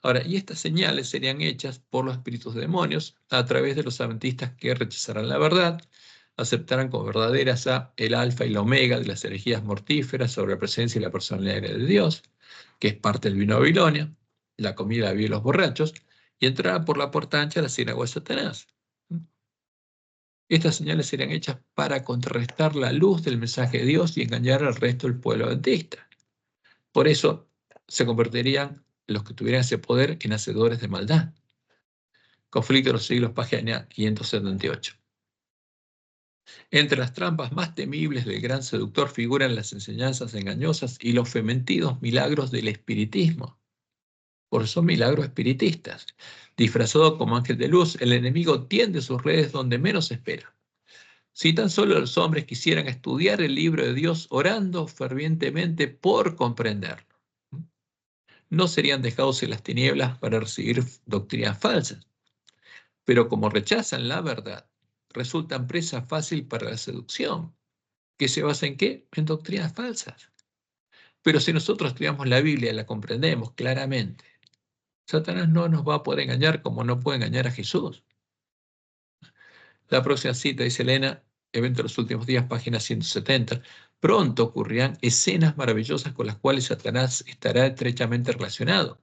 Ahora, y estas señales serían hechas por los espíritus de demonios a través de los adventistas que rechazarán la verdad, aceptarán como verdaderas el alfa y la omega de las herejías mortíferas sobre la presencia y la personalidad de Dios, que es parte del vino de Babilonia, la comida de los borrachos, y entrarán por la puerta ancha a la sinagoga de Satanás. Estas señales serían hechas para contrarrestar la luz del mensaje de Dios y engañar al resto del pueblo adventista. Por eso se convertirían los que tuvieran ese poder en hacedores de maldad. Conflicto de los siglos, página 578. Entre las trampas más temibles del gran seductor figuran las enseñanzas engañosas y los fementidos milagros del espiritismo. Por eso son milagros espiritistas. Disfrazado como ángel de luz, el enemigo tiende sus redes donde menos espera. Si tan solo los hombres quisieran estudiar el libro de Dios orando fervientemente por comprenderlo, no serían dejados en las tinieblas para recibir doctrinas falsas. Pero como rechazan la verdad, resultan presa fácil para la seducción, que se basa en ¿qué? En doctrinas falsas. Pero si nosotros estudiamos la Biblia y la comprendemos claramente, Satanás no nos va a poder engañar como no puede engañar a Jesús. La próxima cita, dice Elena, evento de los últimos días, página 170. Pronto ocurrirán escenas maravillosas con las cuales Satanás estará estrechamente relacionado.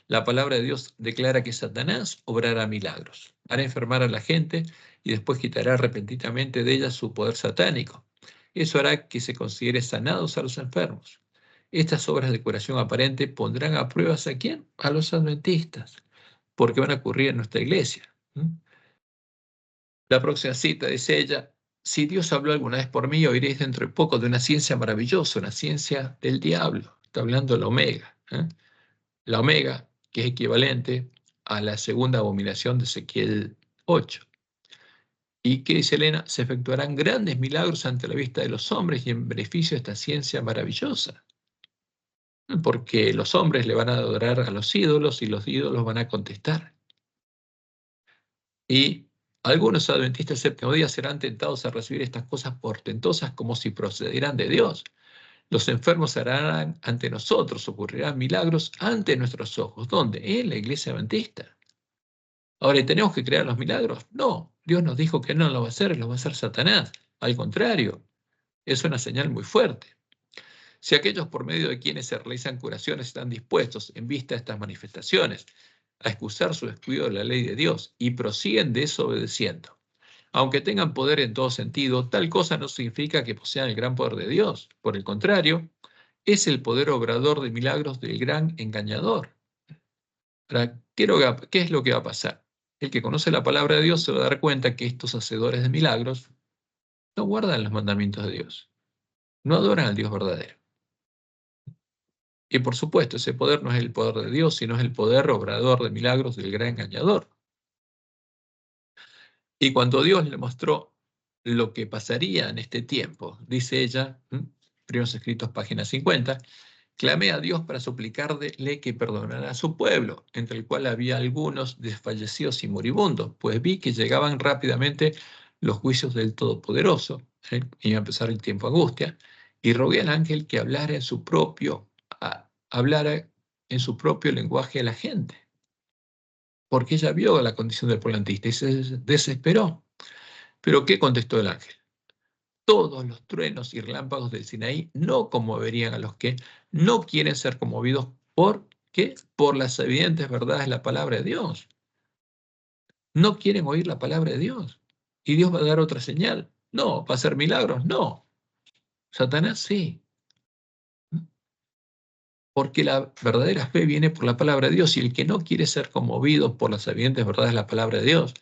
La palabra de Dios declara que Satanás obrará milagros, hará enfermar a la gente y después quitará repentinamente de ella su poder satánico. Eso hará que se considere sanados a los enfermos. Estas obras de curación aparente pondrán a pruebas ¿a quién? A los adventistas, porque van a ocurrir en nuestra iglesia. La próxima cita, dice ella, si Dios habló alguna vez por mí, oiréis dentro de poco de una ciencia maravillosa, una ciencia del diablo. Está hablando de la omega. La omega, que es equivalente a la segunda abominación de Ezequiel 8. ¿Y qué dice Elena? Se efectuarán grandes milagros ante la vista de los hombres y en beneficio de esta ciencia maravillosa. Porque los hombres le van a adorar a los ídolos y los ídolos van a contestar. Y algunos adventistas del séptimo día serán tentados a recibir estas cosas portentosas como si procedieran de Dios. Los enfermos harán ante nosotros, ocurrirán milagros ante nuestros ojos. ¿Dónde? En la iglesia adventista. Ahora, ¿tenemos que crear los milagros? No, Dios nos dijo que no lo va a hacer, lo va a hacer Satanás. Al contrario, es una señal muy fuerte. Si aquellos por medio de quienes se realizan curaciones están dispuestos, en vista de estas manifestaciones, a excusar su descuido de la ley de Dios y prosiguen desobedeciendo, aunque tengan poder en todo sentido, tal cosa no significa que posean el gran poder de Dios. Por el contrario, es el poder obrador de milagros del gran engañador. Ahora, ¿qué es lo que va a pasar? El que conoce la palabra de Dios se va a dar cuenta que estos hacedores de milagros no guardan los mandamientos de Dios, no adoran al Dios verdadero. Y por supuesto, ese poder no es el poder de Dios, sino es el poder obrador de milagros del gran engañador. Y cuando Dios le mostró lo que pasaría en este tiempo, dice ella, Primeros Escritos, página 50, clamé a Dios para suplicarle que perdonara a su pueblo, entre el cual había algunos desfallecidos y moribundos, pues vi que llegaban rápidamente los juicios del Todopoderoso, iba a empezar el tiempo de angustia, y rogué al ángel que hablara en su propio lenguaje a la gente, porque ella vio la condición del pueblo antista y se desesperó. ¿Pero qué contestó el ángel? Todos los truenos y relámpagos del Sinaí no conmoverían a los que no quieren ser conmovidos. ¿Por qué? Por las evidentes verdades de la palabra de Dios. No quieren oír la palabra de Dios. ¿Y Dios va a dar otra señal? No. ¿Va a hacer milagros? No. Satanás sí. Porque la verdadera fe viene por la palabra de Dios, y el que no quiere ser conmovido por las evidentes verdades de la palabra de Dios,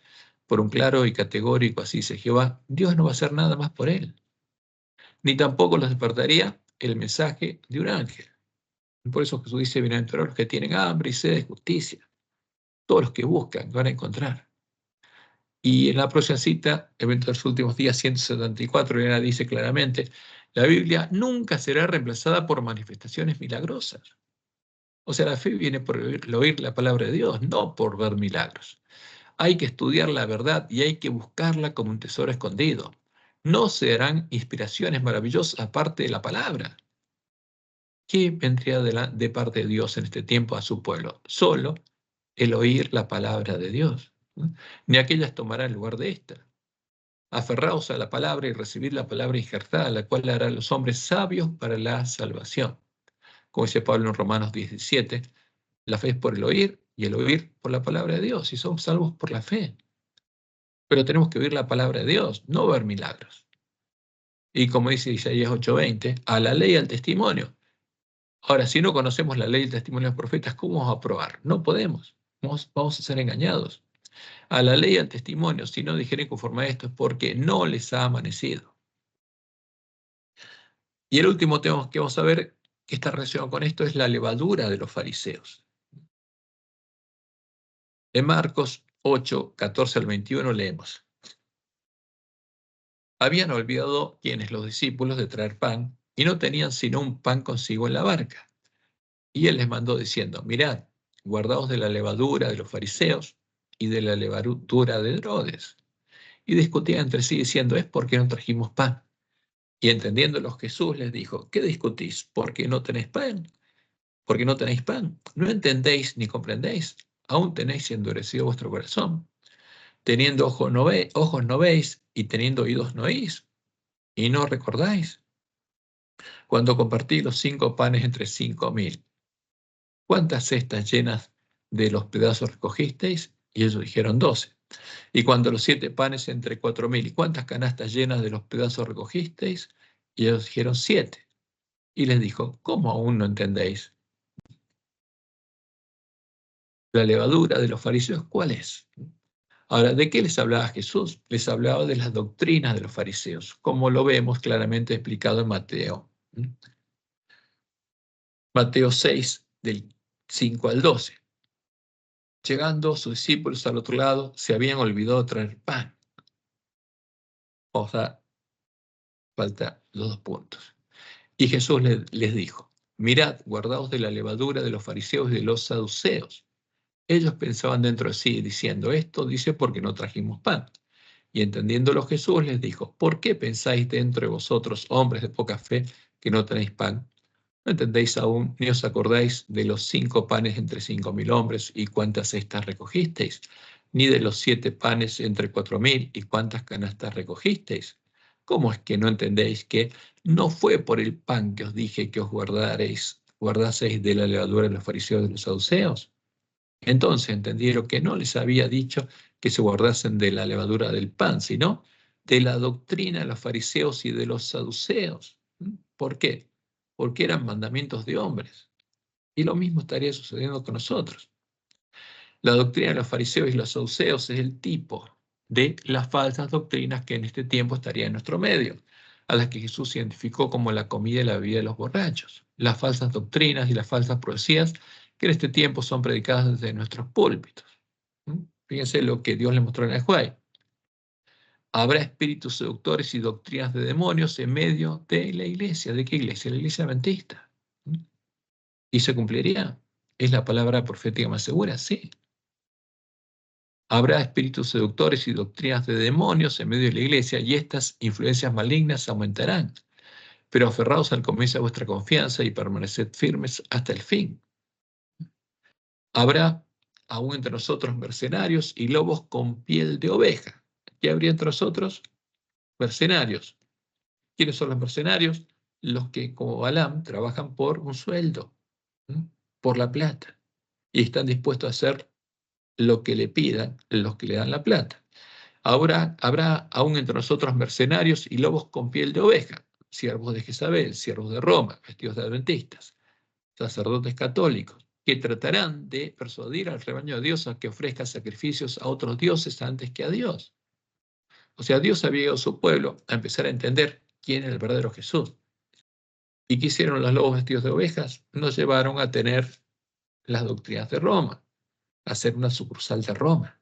por un claro y categórico así dice Jehová, Dios no va a hacer nada más por él. Ni tampoco los despertaría el mensaje de un ángel. Por eso Jesús dice, bienaventurados los que tienen hambre y sed de justicia. Todos los que buscan van a encontrar. Y en la próxima cita, Evento de los Últimos Días 174, ya dice claramente, la Biblia nunca será reemplazada por manifestaciones milagrosas. O sea, la fe viene por el oír la palabra de Dios, no por ver milagros. Hay que estudiar la verdad y hay que buscarla como un tesoro escondido. No serán inspiraciones maravillosas aparte de la palabra. ¿Qué vendría de parte de Dios en este tiempo a su pueblo? Solo el oír la palabra de Dios. Ni aquellas tomarán lugar de esta. Aferraos a la palabra y recibid la palabra injertada, la cual hará a los hombres sabios para la salvación. Como dice Pablo en Romanos 17, la fe es por el oír y el oír por la palabra de Dios, y somos salvos por la fe. Pero tenemos que oír la palabra de Dios, no ver milagros. Y como dice Isaías 8:20, a la ley y al testimonio. Ahora, si no conocemos la ley y el testimonio de los profetas, ¿cómo vamos a probar? No podemos. Vamos a ser engañados. A la ley y al testimonio, si no dijeren conforme a esto, es porque no les ha amanecido. Y el último tema que vamos a ver, que está relacionado con esto, es la levadura de los fariseos. En Marcos 8, 14 al 21 leemos. Habían olvidado quienes los discípulos de traer pan, y no tenían sino un pan consigo en la barca. Y él les mandó diciendo, mirad, guardaos de la levadura de los fariseos y de la levadura de Herodes. Y discutían entre sí diciendo, es porque no trajimos pan. Y entendiéndolos Jesús les dijo, ¿qué discutís? ¿Por qué no tenéis pan? ¿Por qué no tenéis pan? ¿No entendéis ni comprendéis? Aún tenéis endurecido vuestro corazón. Teniendo ojos no veis, y teniendo oídos no oís, y no recordáis. Cuando compartí los 5 panes entre 5.000, ¿cuántas cestas llenas de los pedazos recogisteis? Y ellos dijeron 12. Y cuando los 7 panes entre 4.000, ¿y cuántas canastas llenas de los pedazos recogisteis? Y ellos dijeron 7. Y les dijo, ¿cómo aún no entendéis? La levadura de los fariseos, ¿cuál es? Ahora, ¿de qué les hablaba Jesús? Les hablaba de las doctrinas de los fariseos, como lo vemos claramente explicado en Mateo. Mateo 6, del 5 al 12. Llegando sus discípulos al otro lado, se habían olvidado traer pan. O sea, falta los 2 puntos. Y Jesús les dijo, mirad, guardaos de la levadura de los fariseos y de los saduceos. Ellos pensaban dentro de sí, diciendo, esto dice porque no trajimos pan. Y entendiéndolo Jesús les dijo, ¿por qué pensáis dentro de vosotros, hombres de poca fe, que no tenéis pan? ¿No entendéis aún, ni os acordáis de los 5 panes entre 5.000 hombres y cuántas cestas recogisteis? Ni de los 7 panes entre 4.000 y cuántas canastas recogisteis. ¿Cómo es que no entendéis que no fue por el pan que os dije que os guardaseis de la levadura de los fariseos y de los saduceos? Entonces entendieron que no les había dicho que se guardasen de la levadura del pan, sino de la doctrina de los fariseos y de los saduceos. ¿Por qué? Porque eran mandamientos de hombres. Y lo mismo estaría sucediendo con nosotros. La doctrina de los fariseos y los saduceos es el tipo de las falsas doctrinas que en este tiempo estarían en nuestro medio, a las que Jesús identificó como la comida y la bebida de los borrachos. Las falsas doctrinas y las falsas profecías que en este tiempo son predicadas desde nuestros púlpitos. Fíjense lo que Dios le mostró en el Juárez. Habrá espíritus seductores y doctrinas de demonios en medio de la iglesia. ¿De qué iglesia? La iglesia adventista. ¿Y se cumpliría? ¿Es la palabra profética más segura? Sí. Habrá espíritus seductores y doctrinas de demonios en medio de la iglesia, y estas influencias malignas aumentarán. Pero aferraos al comienzo de vuestra confianza y permaneced firmes hasta el fin. Habrá aún entre nosotros mercenarios y lobos con piel de oveja. ¿Qué habría entre nosotros? Mercenarios. ¿Quiénes son los mercenarios? Los que, como Balaam, trabajan por un sueldo, por la plata, y están dispuestos a hacer lo que le pidan los que le dan la plata. Ahora habrá aún entre nosotros mercenarios y lobos con piel de oveja, siervos de Jezabel, siervos de Roma, vestidos de adventistas, sacerdotes católicos, que tratarán de persuadir al rebaño de Dios a que ofrezca sacrificios a otros dioses antes que a Dios. O sea, Dios había llegado a su pueblo a empezar a entender quién es el verdadero Jesús. ¿Y qué hicieron los lobos vestidos de ovejas? Nos llevaron a tener las doctrinas de Roma, a ser una sucursal de Roma,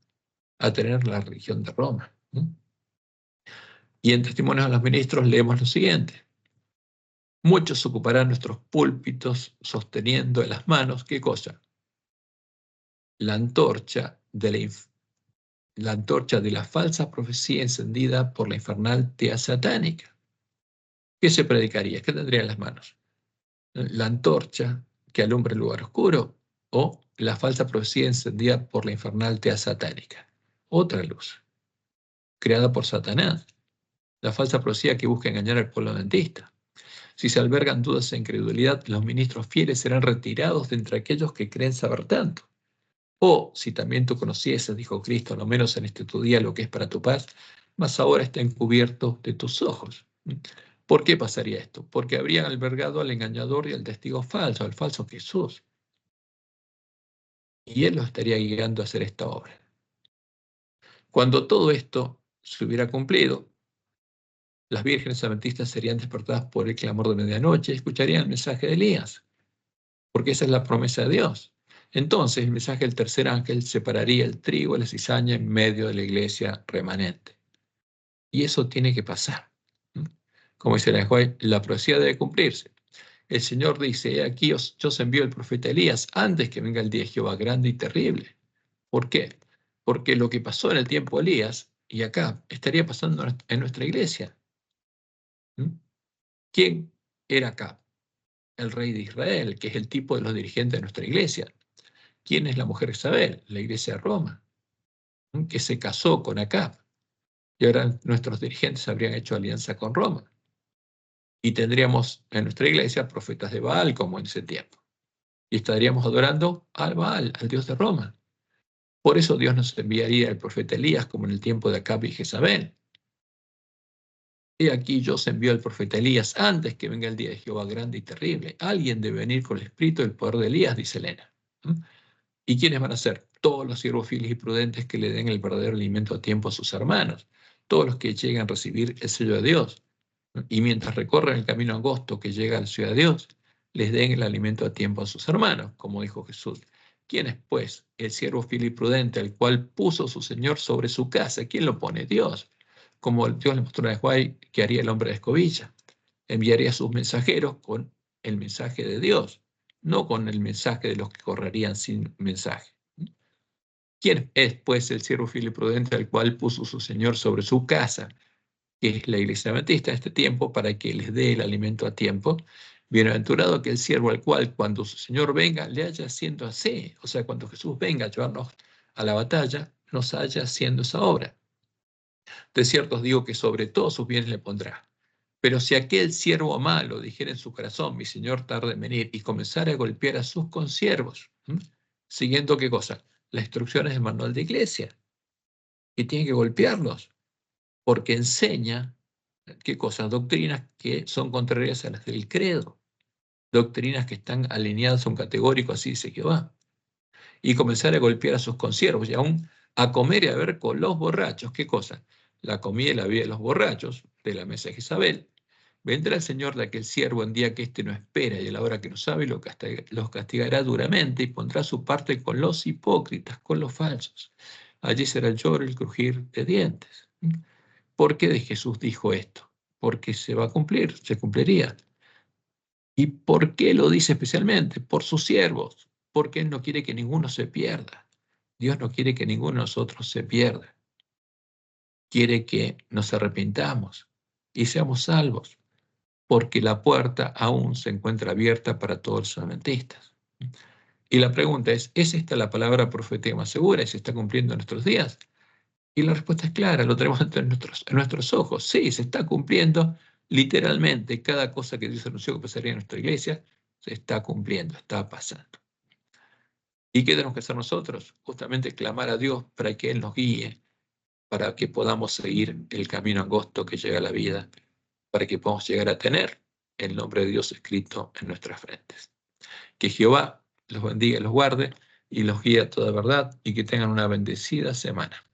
a tener la religión de Roma. Y en Testimonios a los Ministros leemos lo siguiente. Muchos ocuparán nuestros púlpitos sosteniendo en las manos, ¿qué cosa? La antorcha de la falsa profecía encendida por la infernal tea satánica. ¿Qué se predicaría? ¿Qué tendría en las manos? La antorcha que alumbra el lugar oscuro o la falsa profecía encendida por la infernal tea satánica. Otra luz, creada por Satanás. La falsa profecía que busca engañar al pueblo adventista. Si se albergan dudas e incredulidad, los ministros fieles serán retirados de entre aquellos que creen saber tanto. O, si también tú conocieses, dijo Cristo, no menos en este tu día lo que es para tu paz, mas ahora está encubierto de tus ojos. ¿Por qué pasaría esto? Porque habrían albergado al engañador y al testigo falso, al falso Jesús. Y él los estaría guiando a hacer esta obra. Cuando todo esto se hubiera cumplido, las vírgenes adventistas serían despertadas por el clamor de medianoche y escucharían el mensaje de Elías, porque esa es la promesa de Dios. Entonces el mensaje del tercer ángel separaría el trigo y la cizaña en medio de la iglesia remanente. Y eso tiene que pasar. Como dice la profecía debe cumplirse. El Señor dice, aquí yo os envío el profeta Elías antes que venga el día de Jehová grande y terrible. ¿Por qué? Porque lo que pasó en el tiempo de Elías y acá estaría pasando en nuestra iglesia. ¿Quién era Acab? El rey de Israel, que es el tipo de los dirigentes de nuestra iglesia. ¿Quién es la mujer Isabel? La iglesia de Roma, que se casó con Acab. Y ahora nuestros dirigentes habrían hecho alianza con Roma. Y tendríamos en nuestra iglesia profetas de Baal como en ese tiempo. Y estaríamos adorando al Baal, al Dios de Roma. Por eso Dios nos enviaría el profeta Elías como en el tiempo de Acab y Jezabel. He aquí yo os envío al profeta Elías antes que venga el día de Jehová grande y terrible. Alguien debe venir con el espíritu del poder de Elías, dice Elena. ¿Y quiénes van a ser? Todos los siervos fieles y prudentes que le den el verdadero alimento a tiempo a sus hermanos. Todos los que llegan a recibir el sello de Dios. Y mientras recorren el camino angosto que llega a la ciudad de Dios, les den el alimento a tiempo a sus hermanos, como dijo Jesús. ¿Quién es, pues, el siervo fiel y prudente al cual puso su Señor sobre su casa? ¿Quién lo pone? Dios. Como Dios le mostró a Juan que haría el hombre de escobilla. Enviaría a sus mensajeros con el mensaje de Dios, no con el mensaje de los que correrían sin mensaje. ¿Quién es, pues, el siervo fiel y prudente al cual puso su Señor sobre su casa, que es la iglesia adventista en este tiempo, para que les dé el alimento a tiempo? Bienaventurado aquel siervo al cual, cuando su Señor venga, le haya haciendo así. O sea, cuando Jesús venga a llevarnos a la batalla, nos haya haciendo esa obra. De cierto os digo que sobre todos sus bienes le pondrá. Pero si aquel siervo malo dijera en su corazón, mi Señor tarde en venir, y comenzara a golpear a sus consiervos, siguiendo ¿qué cosa? Las instrucciones del manual de iglesia, que tiene que golpearlos, porque enseña, ¿qué cosa? Doctrinas que son contrarias a las del credo, doctrinas que están alineadas a un categórico, así dice Jehová, y comenzar a golpear a sus consiervos, y aún a comer y a beber con los borrachos, ¿qué cosa? La comida y la bebida de los borrachos, de la mesa de Jezabel. Vendrá el Señor de aquel siervo en día que éste no espera y a la hora que no sabe, los castigará duramente y pondrá su parte con los hipócritas, con los falsos. Allí será el lloro y el crujir de dientes. ¿Por qué de Jesús dijo esto? Porque se va a cumplir, se cumpliría. ¿Y por qué lo dice especialmente? Por sus siervos, porque Él no quiere que ninguno se pierda. Dios no quiere que ninguno de nosotros se pierda. Quiere que nos arrepintamos y seamos salvos, porque la puerta aún se encuentra abierta para todos los adventistas. Y la pregunta ¿es esta la palabra profética más segura y se está cumpliendo en nuestros días? Y la respuesta es clara, lo tenemos en nuestros ojos. Sí, se está cumpliendo literalmente. Cada cosa que Dios anunció que pasaría en nuestra iglesia se está cumpliendo, está pasando. ¿Y qué tenemos que hacer nosotros? Justamente clamar a Dios para que Él nos guíe, para que podamos seguir el camino angosto que llega a la vida, para que podamos llegar a tener el nombre de Dios escrito en nuestras frentes. Que Jehová los bendiga y los guarde y los guíe a toda verdad y que tengan una bendecida semana.